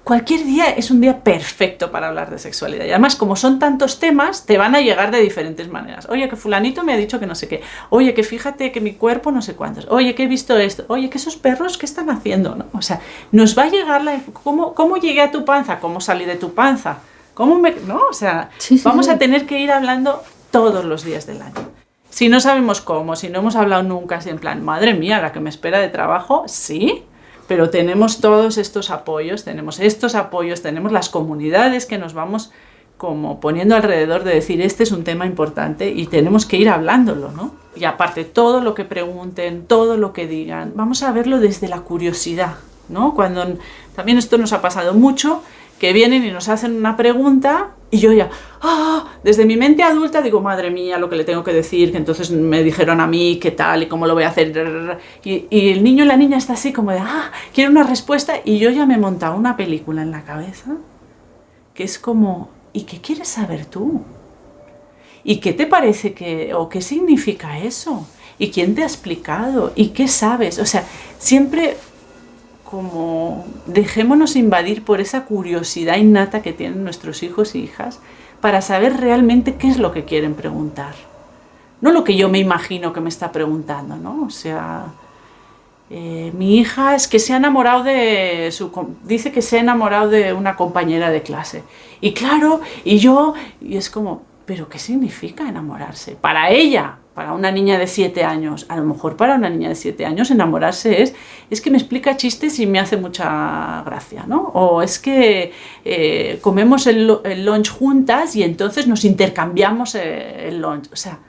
cualquier día es un día perfecto para hablar de sexualidad. Y además, como son tantos temas, te van a llegar de diferentes maneras. Oye, que fulanito me ha dicho que no sé qué. Oye, que fíjate que mi cuerpo no sé cuántos. Oye, que he visto esto. Oye, que esos perros, ¿qué están haciendo? ¿No? O sea, nos va a llegar ¿cómo llegué a tu panza? ¿Cómo salí de tu panza? ¿No? O sea, vamos a tener que ir hablando todos los días del año. Si no sabemos cómo, si no hemos hablado nunca, así en plan, madre mía, la que me espera de trabajo, sí. Pero tenemos todos estos apoyos, tenemos las comunidades que nos vamos como poniendo alrededor de decir, este es un tema importante y tenemos que ir hablándolo, ¿no? Y aparte, todo lo que pregunten, todo lo que digan, vamos a verlo desde la curiosidad, ¿no? Cuando también esto nos ha pasado mucho, que vienen y nos hacen una pregunta y yo ya, desde mi mente adulta digo, madre mía, lo que le tengo que decir, que entonces me dijeron a mí, qué tal y cómo lo voy a hacer. Y el niño y la niña está así como de, quiero una respuesta, y yo ya me he montado una película en la cabeza que es como, ¿y qué quieres saber tú? ¿Y qué te parece o qué significa eso? ¿Y quién te ha explicado? ¿Y qué sabes? O sea, siempre como dejémonos invadir por esa curiosidad innata que tienen nuestros hijos y hijas para saber realmente qué es lo que quieren preguntar. No lo que yo me imagino que me está preguntando, ¿no? O sea, mi hija es que se ha enamorado dice que se ha enamorado de una compañera de clase. Y claro, y es como, ¿pero qué significa enamorarse? Para ella, para una niña de 7 años, a lo mejor para una niña de 7 años enamorarse es que me explica chistes y me hace mucha gracia, ¿no? O es que comemos el lunch juntas y entonces nos intercambiamos el lunch. O sea,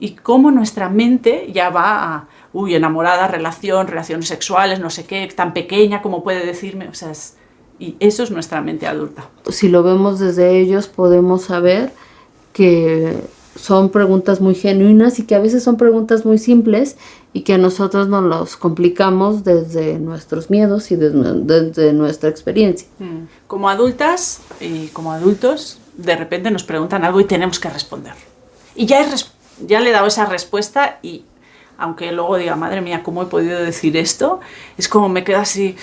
y cómo nuestra mente ya va a, enamorada, relaciones sexuales, no sé qué, tan pequeña como puede decirme, o sea, y eso es nuestra mente adulta. Si lo vemos desde ellos, podemos saber que son preguntas muy genuinas y que a veces son preguntas muy simples y que nosotros nos los complicamos desde nuestros miedos y desde nuestra experiencia. Como adultas y como adultos, de repente nos preguntan algo y tenemos que responder. Y ya le he dado esa respuesta y aunque luego diga, madre mía, ¿cómo he podido decir esto? Es como me queda así.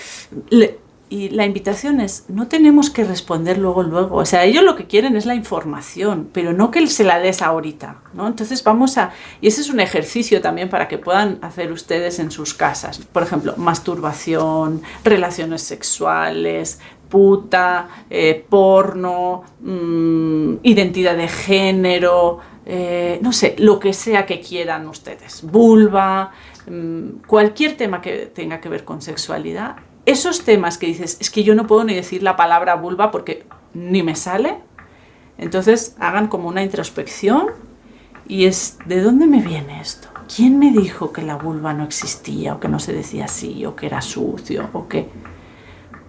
Y la invitación es, no tenemos que responder luego. O sea, ellos lo que quieren es la información, pero no que se la des ahorita, ¿no? Entonces y ese es un ejercicio también para que puedan hacer ustedes en sus casas. Por ejemplo, masturbación, relaciones sexuales, puta, porno, identidad de género, no sé, lo que sea que quieran ustedes, vulva, cualquier tema que tenga que ver con sexualidad. Esos temas que dices, es que yo no puedo ni decir la palabra vulva porque ni me sale, entonces hagan como una introspección y es, ¿de dónde me viene esto? ¿Quién me dijo que la vulva no existía o que no se decía así o que era sucio o qué?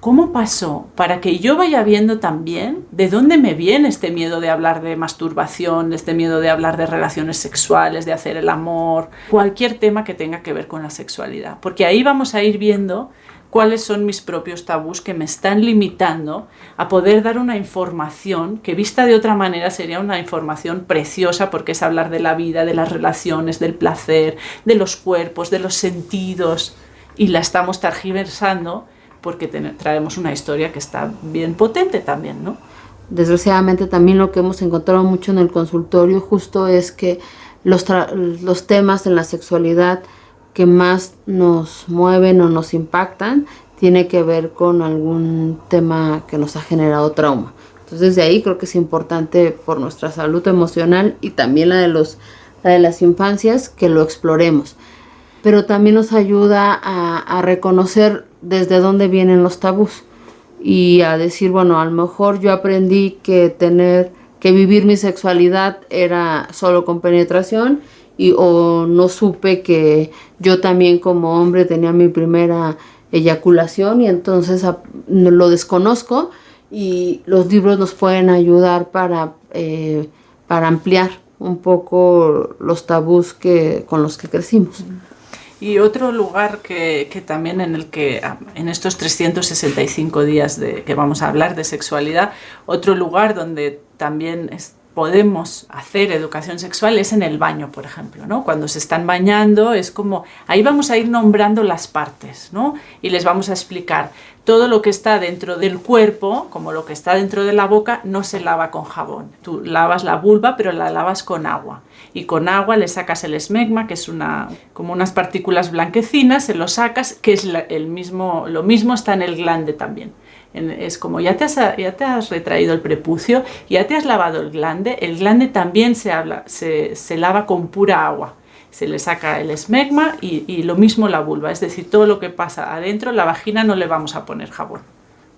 ¿Cómo pasó? Para que yo vaya viendo también de dónde me viene este miedo de hablar de masturbación, este miedo de hablar de relaciones sexuales, de hacer el amor, cualquier tema que tenga que ver con la sexualidad. Porque ahí vamos a ir viendo cuáles son mis propios tabús que me están limitando a poder dar una información que vista de otra manera sería una información preciosa porque es hablar de la vida, de las relaciones, del placer, de los cuerpos, de los sentidos y la estamos tergiversando porque traemos una historia que está bien potente también, ¿no? Desgraciadamente también lo que hemos encontrado mucho en el consultorio justo es que los temas en la sexualidad que más nos mueven o nos impactan tiene que ver con algún tema que nos ha generado trauma. Entonces de ahí creo que es importante por nuestra salud emocional y también la de las infancias que lo exploremos. Pero también nos ayuda a reconocer desde dónde vienen los tabús y a decir, bueno, a lo mejor yo aprendí que vivir mi sexualidad era solo con penetración o no supe que yo también como hombre tenía mi primera eyaculación y entonces lo desconozco y los libros nos pueden ayudar para ampliar un poco los tabús con los que crecimos. Y otro lugar que también en estos 365 días que vamos a hablar de sexualidad, otro lugar donde también podemos hacer educación sexual es en el baño, por ejemplo, ¿no? Cuando se están bañando es como, ahí vamos a ir nombrando las partes, ¿no? Y les vamos a explicar todo lo que está dentro del cuerpo, como lo que está dentro de la boca, no se lava con jabón. Tú lavas la vulva, pero la lavas con agua. Y con agua le sacas el esmegma, que es como unas partículas blanquecinas, se lo sacas, que es lo mismo está en el glande también. Es como ya te has retraído el prepucio, ya te has lavado el glande también se lava con pura agua. Se le saca el esmegma y lo mismo la vulva, es decir, todo lo que pasa adentro, la vagina no le vamos a poner jabón,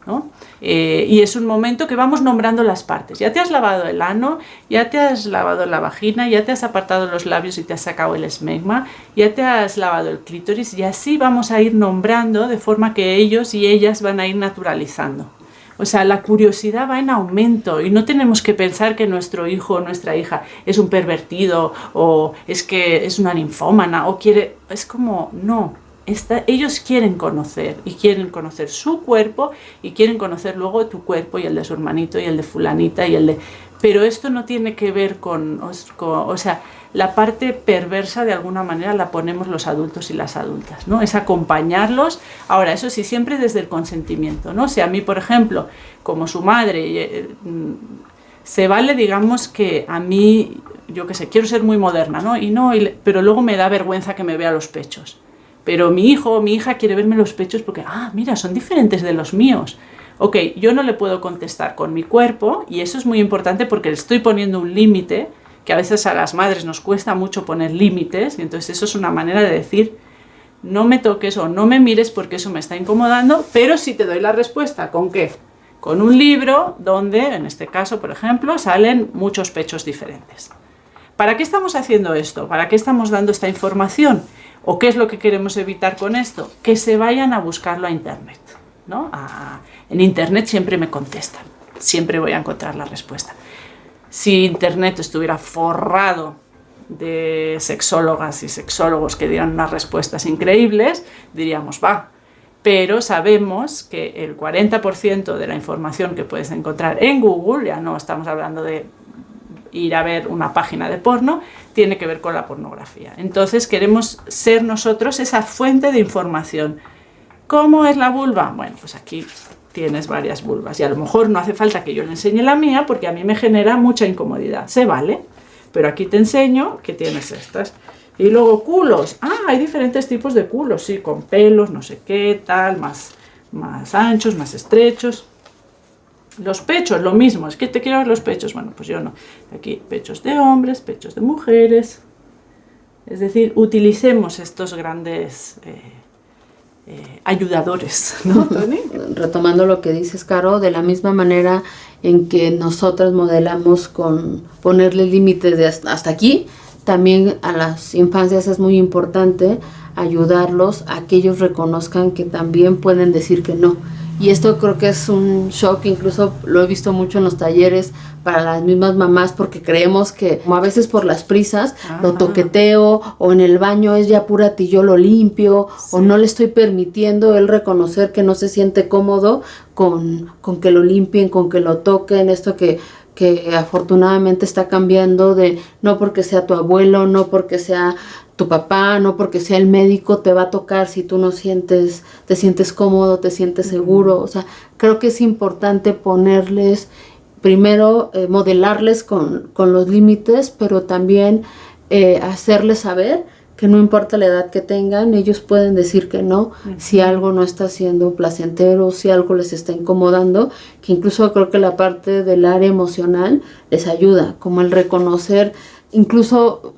¿no? Y es un momento que vamos nombrando las partes. Ya te has lavado el ano, ya te has lavado la vagina, ya te has apartado los labios y te has sacado el esmegma, ya te has lavado el clítoris y así vamos a ir nombrando de forma que ellos y ellas van a ir naturalizando. O sea, la curiosidad va en aumento y no tenemos que pensar que nuestro hijo o nuestra hija es un pervertido o es que es una ninfómana o es como, no. Ellos quieren conocer y quieren conocer su cuerpo y quieren conocer luego tu cuerpo y el de su hermanito y el de fulanita pero esto no tiene que ver o sea, la parte perversa de alguna manera la ponemos los adultos y las adultas, ¿no? Es acompañarlos, ahora eso sí, siempre desde el consentimiento, ¿no? Si a mí, por ejemplo, como su madre, se vale, digamos, que a mí, yo qué sé, quiero ser muy moderna, ¿no? Pero luego me da vergüenza que me vea los pechos. Pero mi hijo o mi hija quiere verme los pechos porque, mira, son diferentes de los míos. Ok, yo no le puedo contestar con mi cuerpo y eso es muy importante porque le estoy poniendo un límite, que a veces a las madres nos cuesta mucho poner límites, y entonces eso es una manera de decir, no me toques o no me mires porque eso me está incomodando, pero sí te doy la respuesta. ¿Con qué? Con un libro donde, en este caso, por ejemplo, salen muchos pechos diferentes. ¿Para qué estamos haciendo esto? ¿Para qué estamos dando esta información? ¿O qué es lo que queremos evitar con esto? Que se vayan a buscarlo a Internet, ¿no? En Internet siempre me contestan, siempre voy a encontrar la respuesta. Si Internet estuviera forrado de sexólogas y sexólogos que dieran unas respuestas increíbles, diríamos, va. Pero sabemos que el 40% de la información que puedes encontrar en Google, ya no estamos hablando de ir a ver una página de porno, tiene que ver con la pornografía. Entonces queremos ser nosotros esa fuente de información. ¿Cómo es la vulva? Bueno, pues aquí tienes varias vulvas y a lo mejor no hace falta que yo le enseñe la mía porque a mí me genera mucha incomodidad. Se vale, pero aquí te enseño que tienes estas. Y luego culos. Hay diferentes tipos de culos, sí, con pelos, no sé qué, tal, más anchos, más estrechos. Los pechos, lo mismo. Es que te quiero ver los pechos. Bueno, pues yo no. Aquí pechos de hombres, pechos de mujeres. Es decir, utilicemos estos grandes ayudadores, ¿no, Tony? Retomando lo que dices, Caro, de la misma manera en que nosotras modelamos con ponerle límites de hasta aquí, también a las infancias es muy importante ayudarlos a que ellos reconozcan que también pueden decir que no. Y esto creo que es un shock, incluso lo he visto mucho en los talleres para las mismas mamás, porque creemos que, como a veces por las prisas, lo toqueteo, o en el baño es ya apúrate y yo lo limpio, sí, o no le estoy permitiendo él reconocer que no se siente cómodo con que lo limpien, con que lo toquen, esto que afortunadamente está cambiando de no porque sea tu abuelo, no porque sea tu papá, no porque sea el médico te va a tocar si tú no te sientes cómodo, te sientes seguro. O sea, creo que es importante ponerles, primero modelarles con los límites, pero también hacerles saber que no importa la edad que tengan, ellos pueden decir que no, si algo no está siendo placentero, si algo les está incomodando, que incluso creo que la parte del área emocional les ayuda, como el reconocer, incluso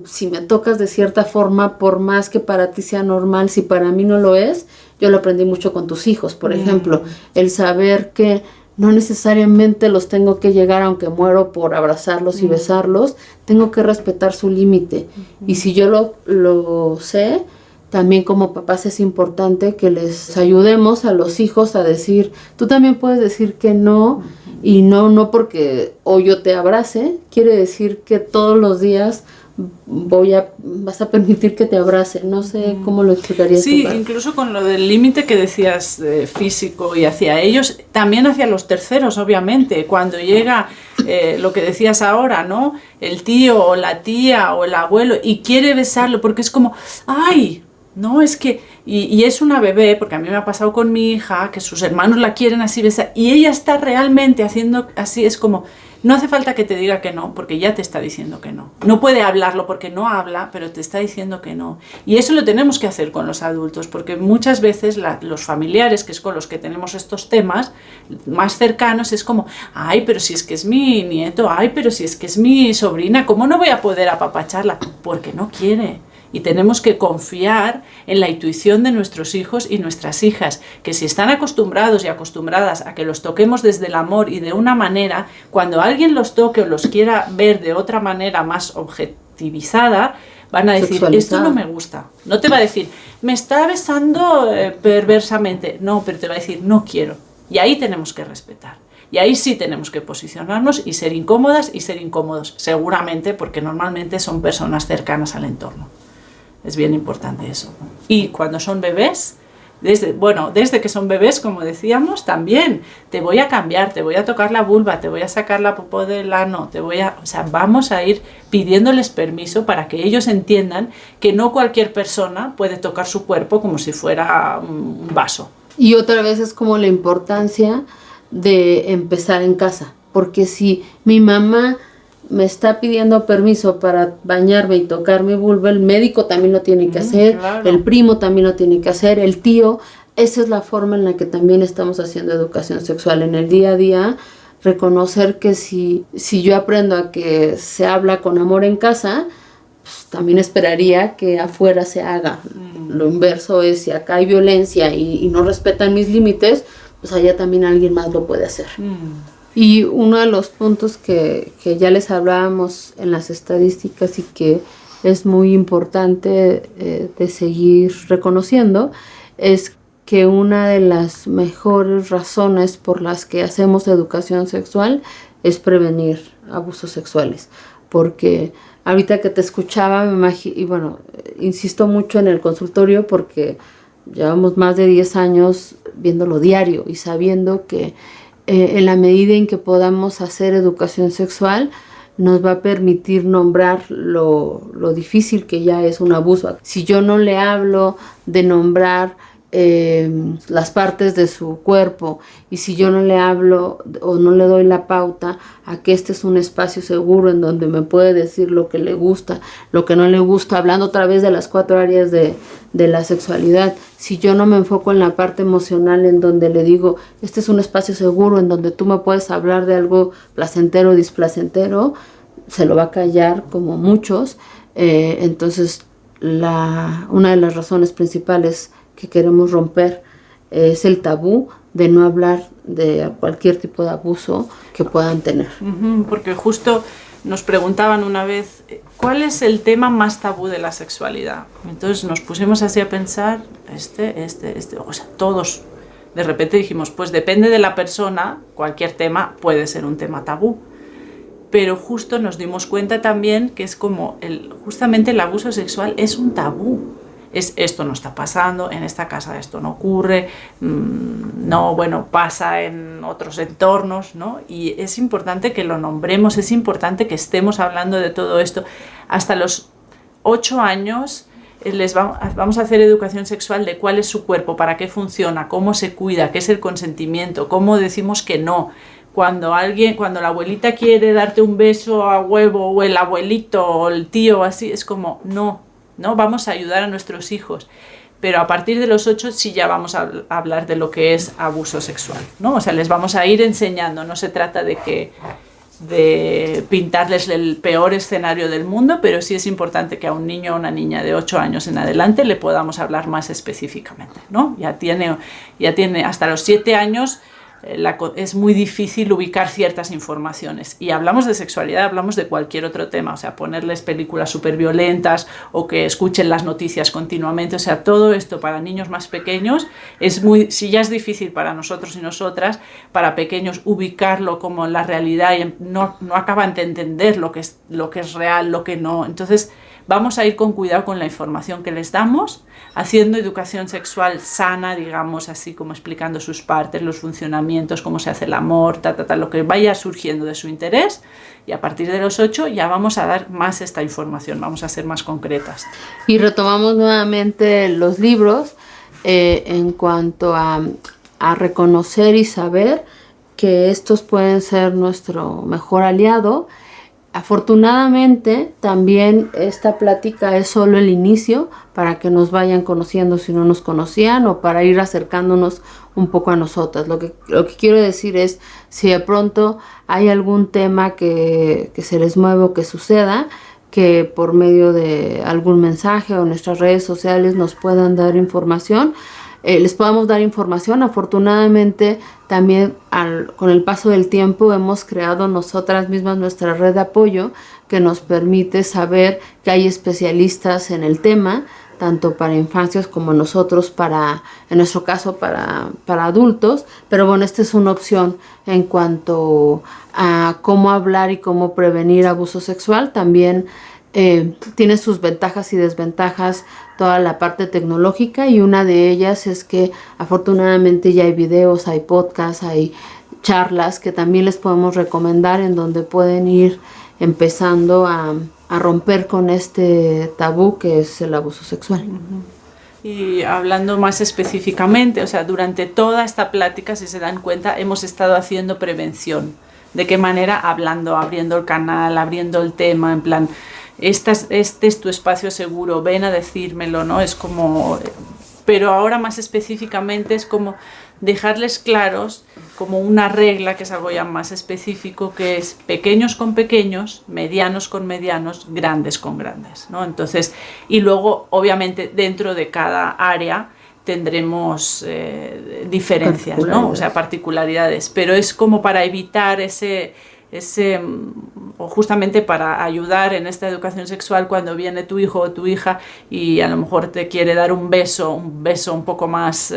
si me tocas de cierta forma, por más que para ti sea normal, si para mí no lo es, yo lo aprendí mucho con tus hijos, por ejemplo, el saber que no necesariamente los tengo que llegar, aunque muero por abrazarlos y besarlos, tengo que respetar su límite. Y si yo lo sé, también como papás es importante que les ayudemos a los hijos a decir, tú también puedes decir que no, y no porque hoy yo te abrace, quiere decir que todos los días vas a permitir que te abrace. No sé cómo lo explicarías. Sí, incluso con lo del límite que decías físico y hacia ellos, también hacia los terceros, obviamente. Cuando llega lo que decías ahora, ¿no? El tío o la tía o el abuelo y quiere besarlo porque es como, ¡ay! No, es que, y es una bebé, porque a mí me ha pasado con mi hija, que sus hermanos la quieren así besar, y ella está realmente haciendo así, es como, no hace falta que te diga que no, porque ya te está diciendo que no. No puede hablarlo porque no habla, pero te está diciendo que no. Y eso lo tenemos que hacer con los adultos, porque muchas veces los familiares, que es con los que tenemos estos temas, más cercanos, es como, ay, pero si es que es mi nieto, ay, pero si es que es mi sobrina, ¿cómo no voy a poder apapacharla? Porque no quiere. Y tenemos que confiar en la intuición de nuestros hijos y nuestras hijas, que si están acostumbrados y acostumbradas a que los toquemos desde el amor y de una manera, cuando alguien los toque o los quiera ver de otra manera más objetivizada, van a decir, esto no me gusta. No te va a decir, me está besando perversamente. No, pero te va a decir, no quiero. Y ahí tenemos que respetar. Y ahí sí tenemos que posicionarnos y ser incómodas y ser incómodos, seguramente, porque normalmente son personas cercanas al entorno. Es bien importante eso. Y cuando son bebés, desde que son bebés, como decíamos, también te voy a cambiar, te voy a tocar la vulva, te voy a sacar la popó del ano, o sea, vamos a ir pidiéndoles permiso para que ellos entiendan que no cualquier persona puede tocar su cuerpo como si fuera un vaso. Y otra vez es como la importancia de empezar en casa, porque si mi mamá me está pidiendo permiso para bañarme y tocar mi vulva, el médico también lo tiene que hacer, claro. El primo también lo tiene que hacer, el tío. Esa es la forma en la que también estamos haciendo educación sexual en el día a día, reconocer que si yo aprendo a que se habla con amor en casa, pues también esperaría que afuera se haga. Lo inverso es, si acá hay violencia y no respetan mis límites, pues allá también alguien más lo puede hacer. Y uno de los puntos que ya les hablábamos en las estadísticas y que es muy importante de seguir reconociendo es que una de las mejores razones por las que hacemos educación sexual es prevenir abusos sexuales, porque ahorita que te escuchaba, y bueno, insisto mucho en el consultorio porque llevamos más de 10 años viéndolo diario y sabiendo que en la medida en que podamos hacer educación sexual, nos va a permitir nombrar lo difícil que ya es un abuso. Si yo no le hablo de nombrar las partes de su cuerpo, y si yo no le hablo o no le doy la pauta a que este es un espacio seguro en donde me puede decir lo que le gusta, lo que no le gusta, hablando otra vez de las 4 áreas de la sexualidad. Si yo no me enfoco en la parte emocional, en donde le digo, este es un espacio seguro en donde tú me puedes hablar de algo placentero o displacentero, se lo va a callar como muchos. Entonces una de las razones principales que queremos romper es el tabú de no hablar de cualquier tipo de abuso que puedan tener. Porque justo nos preguntaban una vez, ¿cuál es el tema más tabú de la sexualidad? Entonces nos pusimos así a pensar, o sea, todos. De repente dijimos, pues depende de la persona, cualquier tema puede ser un tema tabú. Pero justo nos dimos cuenta también que es como, justamente el abuso sexual es un tabú. Esto no está pasando, en esta casa esto no ocurre, no, bueno, pasa en otros entornos, ¿no? Y es importante que lo nombremos, es importante que estemos hablando de todo esto. Hasta los 8 años vamos a hacer educación sexual de cuál es su cuerpo, para qué funciona, cómo se cuida, qué es el consentimiento, cómo decimos que no. Cuando la abuelita quiere darte un beso a huevo, o el abuelito o el tío, así, es como no, vamos a ayudar a nuestros hijos. Pero a partir de los 8 sí ya vamos a hablar de lo que es abuso sexual, ¿no? O sea, les vamos a ir enseñando, no se trata de pintarles el peor escenario del mundo, pero sí es importante que a un niño o una niña de 8 años en adelante le podamos hablar más específicamente, ¿no? Ya tiene hasta los 7 años. Es muy difícil ubicar ciertas informaciones, y hablamos de sexualidad, hablamos de cualquier otro tema, o sea, ponerles películas súper violentas o que escuchen las noticias continuamente, o sea, todo esto para niños más pequeños si ya es difícil para nosotros y nosotras, para pequeños ubicarlo como la realidad, y no acaban de entender lo que es real, lo que no. Entonces vamos a ir con cuidado con la información que les damos, haciendo educación sexual sana, digamos, así como explicando sus partes, los funcionamientos, cómo se hace el amor, lo que vaya surgiendo de su interés, y a partir de los 8 ya vamos a dar más esta información, vamos a ser más concretas. Y retomamos nuevamente los libros en cuanto a reconocer y saber que estos pueden ser nuestro mejor aliado. Afortunadamente, también esta plática es solo el inicio para que nos vayan conociendo si no nos conocían, o para ir acercándonos un poco a nosotras. Lo que quiero decir es, si de pronto hay algún tema que se les mueve o que suceda, que por medio de algún mensaje o nuestras redes sociales nos puedan dar información, les podamos dar información. Afortunadamente también con el paso del tiempo hemos creado nosotras mismas nuestra red de apoyo, que nos permite saber que hay especialistas en el tema, tanto para infancias como nosotros en nuestro caso para adultos. Pero bueno, esta es una opción en cuanto a cómo hablar y cómo prevenir abuso sexual. También tiene sus ventajas y desventajas toda la parte tecnológica, y una de ellas es que afortunadamente ya hay videos, hay podcasts, hay charlas que también les podemos recomendar, en donde pueden ir empezando a romper con este tabú que es el abuso sexual. Y hablando más específicamente, o sea, durante toda esta plática, si se dan cuenta, hemos estado haciendo prevención. ¿De qué manera? Hablando, abriendo el canal, abriendo el tema, en plan, este es tu espacio seguro, ven a decírmelo, ¿no? Es como, pero ahora más específicamente es como dejarles claros, como una regla, que es algo ya más específico, que es pequeños con pequeños, medianos con medianos, grandes con grandes, ¿no? Entonces, y luego, obviamente, dentro de cada área tendremos diferencias, ¿no? O sea, particularidades, pero es como para evitar o justamente para ayudar en esta educación sexual cuando viene tu hijo o tu hija y a lo mejor te quiere dar un beso un poco más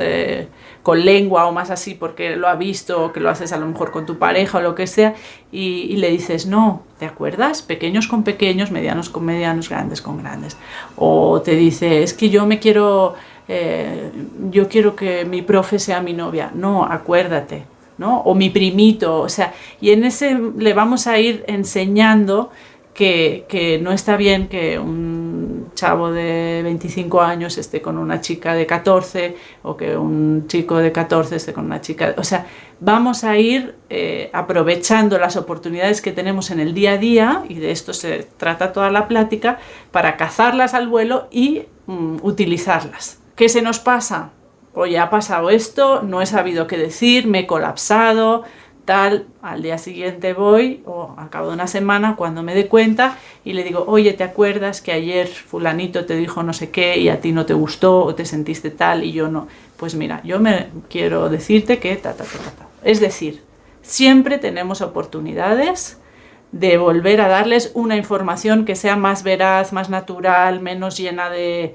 con lengua o más así porque lo ha visto, o que lo haces a lo mejor con tu pareja o lo que sea, y le dices, no, ¿te acuerdas? Pequeños con pequeños, medianos con medianos, grandes con grandes. O te dice, es que yo quiero que mi profe sea mi novia. No, acuérdate, ¿no? O mi primito, o sea, y en ese le vamos a ir enseñando que no está bien que un chavo de 25 años esté con una chica de 14 o que un chico de 14 esté con una chica, o sea, vamos a ir aprovechando las oportunidades que tenemos en el día a día, y de esto se trata toda la plática, para cazarlas al vuelo y utilizarlas. ¿Qué se nos pasa? Oye, ha pasado esto, no he sabido qué decir, me he colapsado, tal, al día siguiente voy, o al cabo de una semana, cuando me dé cuenta, y le digo, oye, ¿te acuerdas que ayer fulanito te dijo no sé qué y a ti no te gustó o te sentiste tal y yo no? Pues mira, yo me quiero decirte que ta. Es decir, siempre tenemos oportunidades de volver a darles una información que sea más veraz, más natural, menos llena de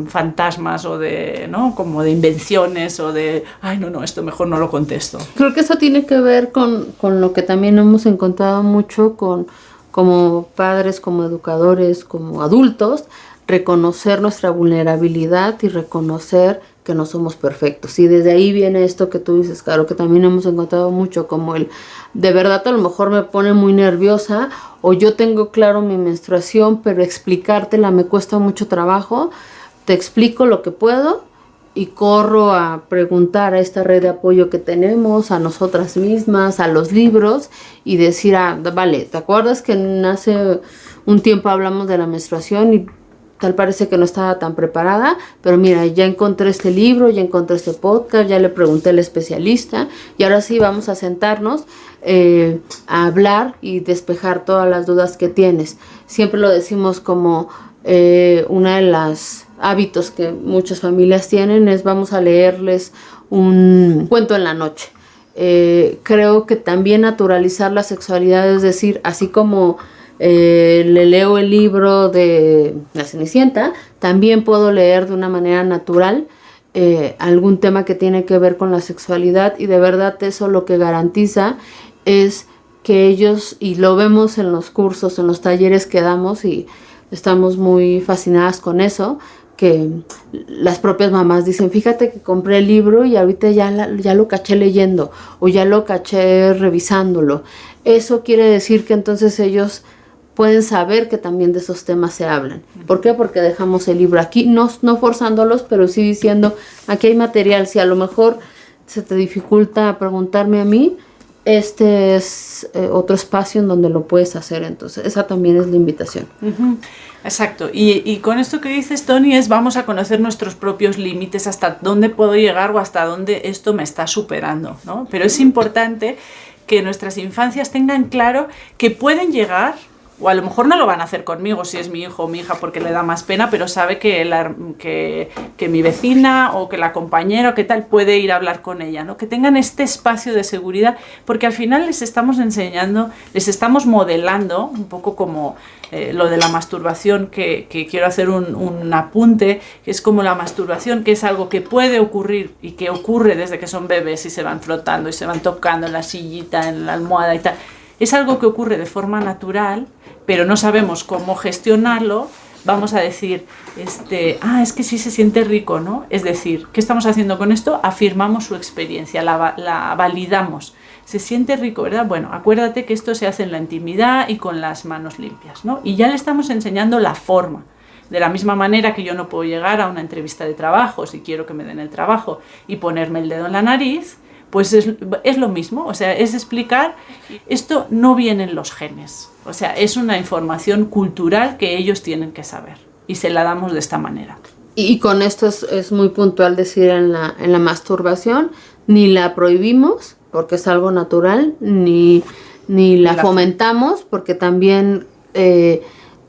fantasmas o de, ¿no? Como de invenciones o de, ay, no, esto mejor no lo contesto. Creo que eso tiene que ver con lo que también hemos encontrado mucho como padres, como educadores, como adultos, reconocer nuestra vulnerabilidad y reconocer que no somos perfectos. Y desde ahí viene esto que tú dices, Caro, que también hemos encontrado mucho, como de verdad a lo mejor me pone muy nerviosa, o yo tengo claro mi menstruación, pero explicártela me cuesta mucho trabajo. Te explico lo que puedo y corro a preguntar a esta red de apoyo que tenemos, a nosotras mismas, a los libros, y decir, vale, ¿te acuerdas que hace un tiempo hablamos de la menstruación y tal parece que no estaba tan preparada? Pero mira, ya encontré este libro, ya encontré este podcast, ya le pregunté al especialista, y ahora sí vamos a sentarnos a hablar y despejar todas las dudas que tienes. Siempre lo decimos como una de las hábitos que muchas familias tienen es vamos a leerles un cuento en la noche. Creo que también naturalizar la sexualidad, es decir, así como le leo el libro de La Cenicienta, también puedo leer de una manera natural algún tema que tiene que ver con la sexualidad, y de verdad eso lo que garantiza es que ellos, y lo vemos en los cursos, en los talleres que damos, y estamos muy fascinadas con eso, que las propias mamás dicen, fíjate que compré el libro y ahorita ya lo caché leyendo, o ya lo caché revisándolo. Eso quiere decir que entonces ellos pueden saber que también de esos temas se hablan. ¿Por qué? Porque dejamos el libro aquí, no forzándolos, pero sí diciendo, aquí hay material. Si a lo mejor se te dificulta preguntarme a mí, este es otro espacio en donde lo puedes hacer. Entonces esa también es la invitación. Uh-huh. Exacto, y con esto que dices, Toni, vamos a conocer nuestros propios límites, hasta dónde puedo llegar o hasta dónde esto me está superando, ¿no? Pero es importante que nuestras infancias tengan claro que pueden llegar, o a lo mejor no lo van a hacer conmigo si es mi hijo o mi hija porque le da más pena, pero sabe que mi vecina o que la compañera o que tal puede ir a hablar con ella, ¿no? Que tengan este espacio de seguridad, porque al final les estamos enseñando, les estamos modelando un poco como lo de la masturbación, que quiero hacer un apunte, que es como la masturbación, que es algo que puede ocurrir y que ocurre desde que son bebés y se van frotando y se van tocando en la sillita, en la almohada y tal. Es algo que ocurre de forma natural, pero no sabemos cómo gestionarlo. Vamos a decir, es que sí se siente rico, ¿no? Es decir, ¿qué estamos haciendo con esto? Afirmamos su experiencia, la validamos. Se siente rico, ¿verdad? Bueno, acuérdate que esto se hace en la intimidad y con las manos limpias, ¿no? Y ya le estamos enseñando la forma. De la misma manera que yo no puedo llegar a una entrevista de trabajo, si quiero que me den el trabajo, y ponerme el dedo en la nariz, pues es lo mismo, o sea, es explicar, esto no viene en los genes, o sea, es una información cultural que ellos tienen que saber, y se la damos de esta manera. Y con esto es muy puntual decir en la masturbación, ni la prohibimos, porque es algo natural, ni la fomentamos, porque también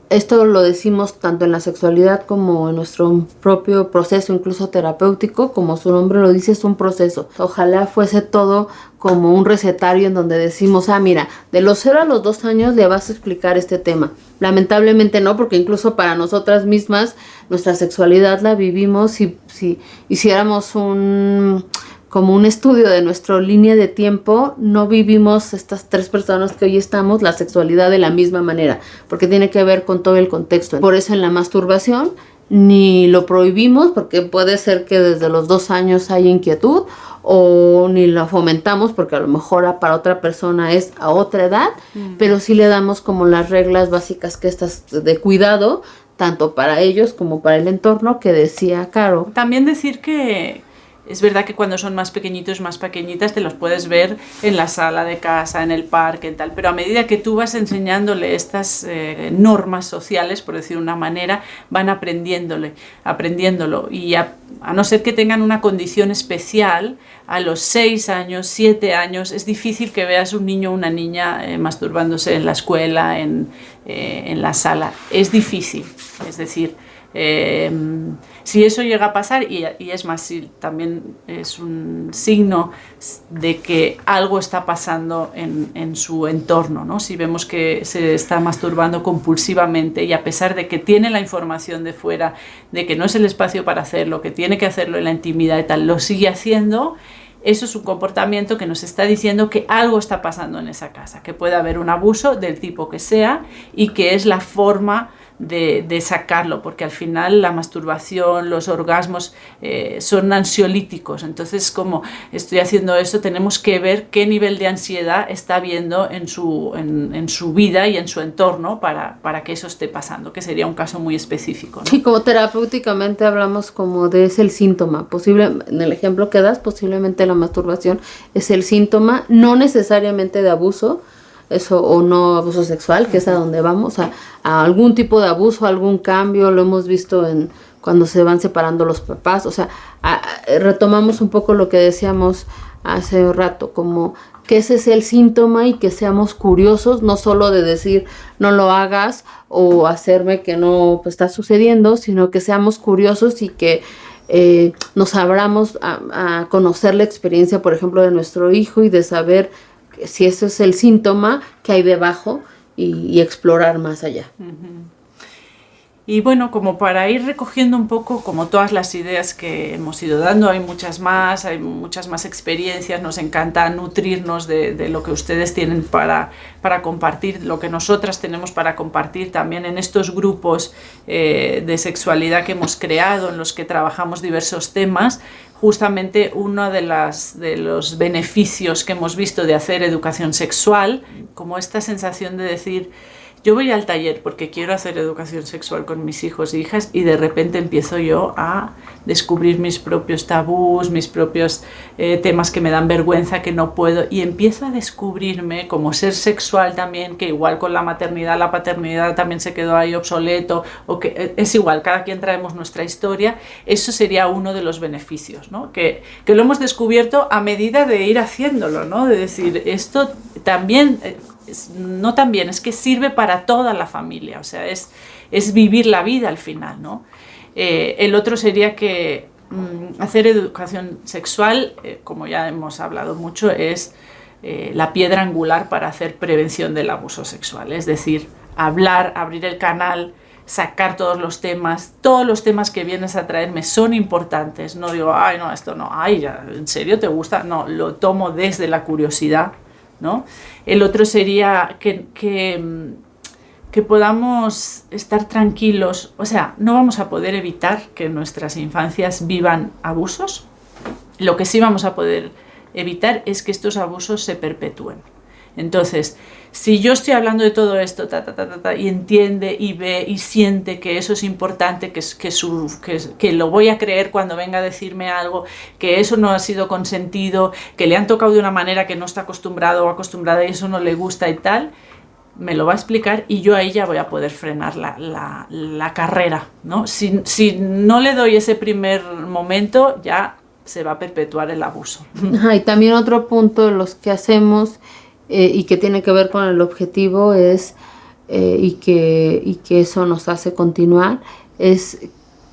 esto lo decimos tanto en la sexualidad como en nuestro propio proceso, incluso terapéutico, como su nombre lo dice, es un proceso. Ojalá fuese todo como un recetario en donde decimos, mira, de los 0 a los 2 años le vas a explicar este tema. Lamentablemente no, porque incluso para nosotras mismas, nuestra sexualidad la vivimos. Si hiciéramos como un estudio de nuestra línea de tiempo, no vivimos estas 3 personas que hoy estamos la sexualidad de la misma manera, porque tiene que ver con todo el contexto. Por eso en la masturbación ni lo prohibimos, porque puede ser que desde los 2 años hay inquietud, o ni lo fomentamos, porque a lo mejor para otra persona es a otra edad, pero sí le damos como las reglas básicas que estas de cuidado, tanto para ellos como para el entorno, que decía Caro. También decir que es verdad que cuando son más pequeñitos, más pequeñitas, te los puedes ver en la sala de casa, en el parque, en tal. Pero a medida que tú vas enseñándole estas normas sociales, por decir una manera, van aprendiéndolo. Y a no ser que tengan una condición especial, a los 6 años, 7 años, es difícil que veas un niño o una niña masturbándose en la escuela, en la sala. Es difícil, es decir, si eso llega a pasar, y es más, si también es un signo de que algo está pasando en su entorno, ¿no? Si vemos que se está masturbando compulsivamente y a pesar de que tiene la información de fuera, de que no es el espacio para hacerlo, que tiene que hacerlo en la intimidad y tal, lo sigue haciendo, eso es un comportamiento que nos está diciendo que algo está pasando en esa casa, que puede haber un abuso del tipo que sea y que es la forma de sacarlo, porque al final la masturbación, los orgasmos son ansiolíticos. Entonces, como estoy haciendo eso, tenemos que ver qué nivel de ansiedad está habiendo en su vida y en su entorno para que eso esté pasando, que sería un caso muy específico, ¿no? Sí, como terapéuticamente hablamos como de es el síntoma. En el ejemplo que das, posiblemente la masturbación es el síntoma, no necesariamente de abuso, eso, o no abuso sexual, que es a donde vamos, a algún tipo de abuso, algún cambio, lo hemos visto cuando se van separando los papás, o sea, retomamos un poco lo que decíamos hace un rato, como que ese es el síntoma y que seamos curiosos, no solo de decir no lo hagas o hacerme que no está sucediendo, sino que seamos curiosos y que nos abramos a conocer la experiencia, por ejemplo, de nuestro hijo y de saber si eso es el síntoma que hay debajo y explorar más allá. Uh-huh. Y bueno, como para ir recogiendo un poco como todas las ideas que hemos ido dando, hay muchas más experiencias, nos encanta nutrirnos de lo que ustedes tienen para compartir, lo que nosotras tenemos para compartir también en estos grupos de sexualidad que hemos creado, en los que trabajamos diversos temas. Justamente uno de los beneficios que hemos visto de hacer educación sexual, como esta sensación de decir, yo voy al taller porque quiero hacer educación sexual con mis hijos e hijas y de repente empiezo yo a descubrir mis propios tabús, mis propios temas que me dan vergüenza, que no puedo, y empiezo a descubrirme como ser sexual también, que igual con la maternidad, la paternidad también se quedó ahí obsoleto, o que es igual, cada quien traemos nuestra historia. Eso sería uno de los beneficios, ¿no? Que lo hemos descubierto a medida de ir haciéndolo, ¿no? De decir, esto también... no también, es que sirve para toda la familia, o sea, es vivir la vida al final, ¿no? El otro sería que hacer educación sexual, como ya hemos hablado mucho, es la piedra angular para hacer prevención del abuso sexual, es decir, hablar, abrir el canal, sacar todos los temas que vienes a traerme son importantes, no digo, ay, no, esto no, ay, ya, ¿en serio te gusta? No, lo tomo desde la curiosidad, ¿no? El otro sería que podamos estar tranquilos, o sea, no vamos a poder evitar que en nuestras infancias vivan abusos, lo que sí vamos a poder evitar es que estos abusos se perpetúen. Entonces, si yo estoy hablando de todo esto, y entiende y ve y siente que eso es importante, que lo voy a creer cuando venga a decirme algo, que eso no ha sido consentido, que le han tocado de una manera que no está acostumbrado o acostumbrada y eso no le gusta y tal, me lo va a explicar y yo ahí ya voy a poder frenar la carrera, ¿no? Si no le doy ese primer momento, ya se va a perpetuar el abuso. Y también otro punto de los que hacemos y que tiene que ver con el objetivo es y que eso nos hace continuar, es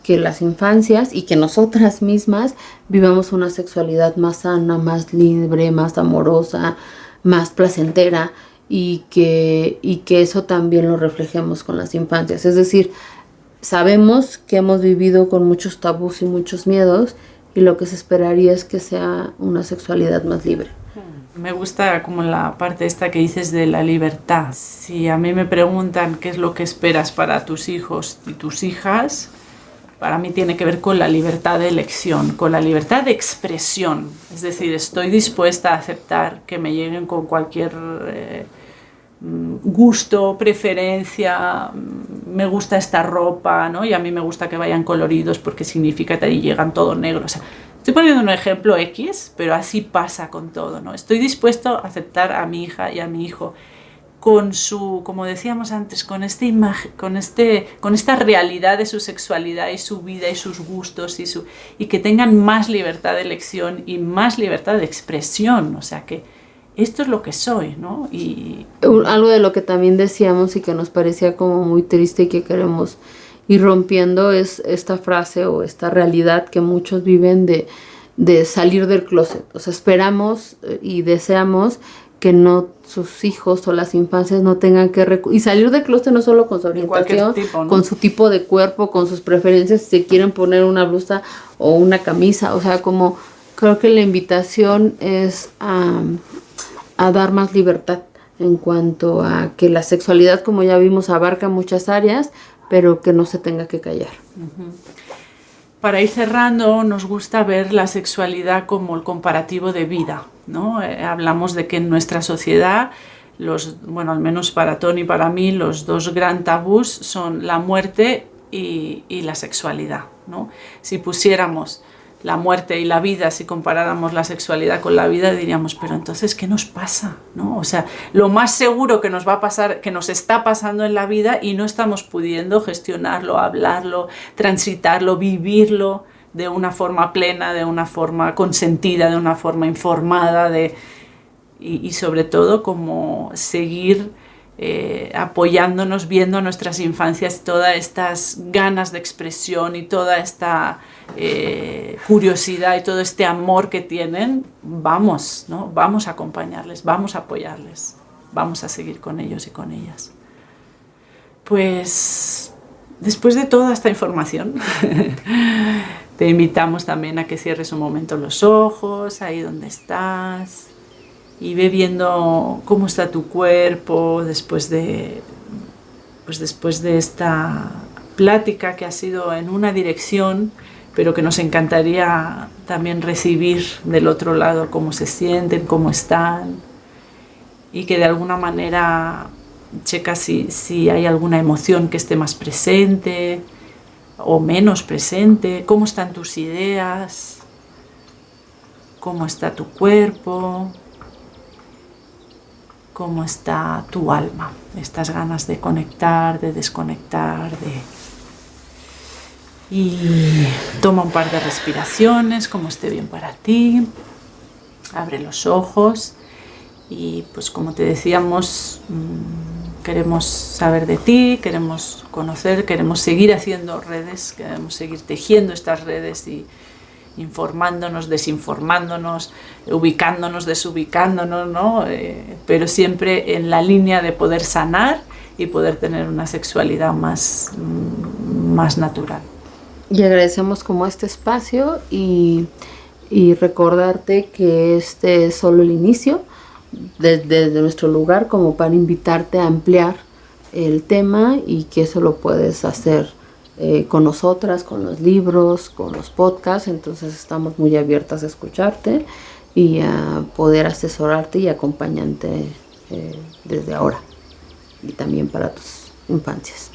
que las infancias y que nosotras mismas vivamos una sexualidad más sana, más libre, más amorosa, más placentera, y que eso también lo reflejemos con las infancias. Es decir, sabemos que hemos vivido con muchos tabús y muchos miedos, y lo que se esperaría es que sea una sexualidad más libre. Me gusta como la parte esta que dices de la libertad. Si a mí me preguntan qué es lo que esperas para tus hijos y tus hijas, para mí tiene que ver con la libertad de elección, con la libertad de expresión. Es decir, estoy dispuesta a aceptar que me lleguen con cualquier gusto, preferencia, me gusta esta ropa, ¿no? Y a mí me gusta que vayan coloridos porque significa que ahí llegan todo negro. O sea, estoy poniendo un ejemplo X, pero así pasa con todo, ¿no? Estoy dispuesto a aceptar a mi hija y a mi hijo con su, como decíamos antes, con esta imagen, con esta realidad de su sexualidad y su vida y sus gustos y que tengan más libertad de elección y más libertad de expresión. O sea, que esto es lo que soy, ¿no? Y algo de lo que también decíamos y que nos parecía como muy triste y que queremos ir rompiendo es esta frase o esta realidad que muchos viven de salir del closet. O sea, esperamos y deseamos que no sus hijos o las infancias no tengan que y salir del closet no solo con su orientación, tipo, ¿no? Con su tipo de cuerpo, con sus preferencias, si se quieren poner una blusa o una camisa. O sea, como creo que la invitación es a dar más libertad en cuanto a que la sexualidad, como ya vimos, abarca muchas áreas, pero que no se tenga que callar. Uh-huh. Para ir cerrando, nos gusta ver la sexualidad como el comparativo de vida, ¿no? Hablamos de que en nuestra sociedad, al menos para Tony y para mí, los dos gran tabús son la muerte y la sexualidad, ¿no? Si pusiéramos la muerte y la vida, si comparáramos la sexualidad con la vida, diríamos, pero entonces, ¿qué nos pasa? ¿No? O sea, lo más seguro que nos va a pasar, que nos está pasando en la vida y no estamos pudiendo gestionarlo, hablarlo, transitarlo, vivirlo de una forma plena, de una forma consentida, de una forma informada, y sobre todo como seguir apoyándonos, viendo a nuestras infancias todas estas ganas de expresión y toda esta curiosidad y todo este amor que tienen. Vamos, ¿no? Vamos a acompañarles, vamos a apoyarles, vamos a seguir con ellos y con ellas. Pues después de toda esta información te invitamos también a que cierres un momento los ojos ahí donde estás y ve viendo cómo está tu cuerpo después de esta plática que ha sido en una dirección, pero que nos encantaría también recibir del otro lado cómo se sienten, cómo están, y que de alguna manera checa si hay alguna emoción que esté más presente o menos presente, cómo están tus ideas, cómo está tu cuerpo, cómo está tu alma, estas ganas de conectar, de desconectar, y toma un par de respiraciones, como esté bien para ti, abre los ojos y pues como te decíamos, queremos saber de ti, queremos conocer, queremos seguir haciendo redes, queremos seguir tejiendo estas redes y informándonos, desinformándonos, ubicándonos, desubicándonos, ¿no? Pero siempre en la línea de poder sanar y poder tener una sexualidad más natural. Y agradecemos como este espacio y recordarte que este es solo el inicio desde nuestro lugar, como para invitarte a ampliar el tema, y que eso lo puedes hacer con nosotras, con los libros, con los podcasts. Entonces estamos muy abiertas a escucharte y a poder asesorarte y acompañarte desde ahora y también para tus infancias.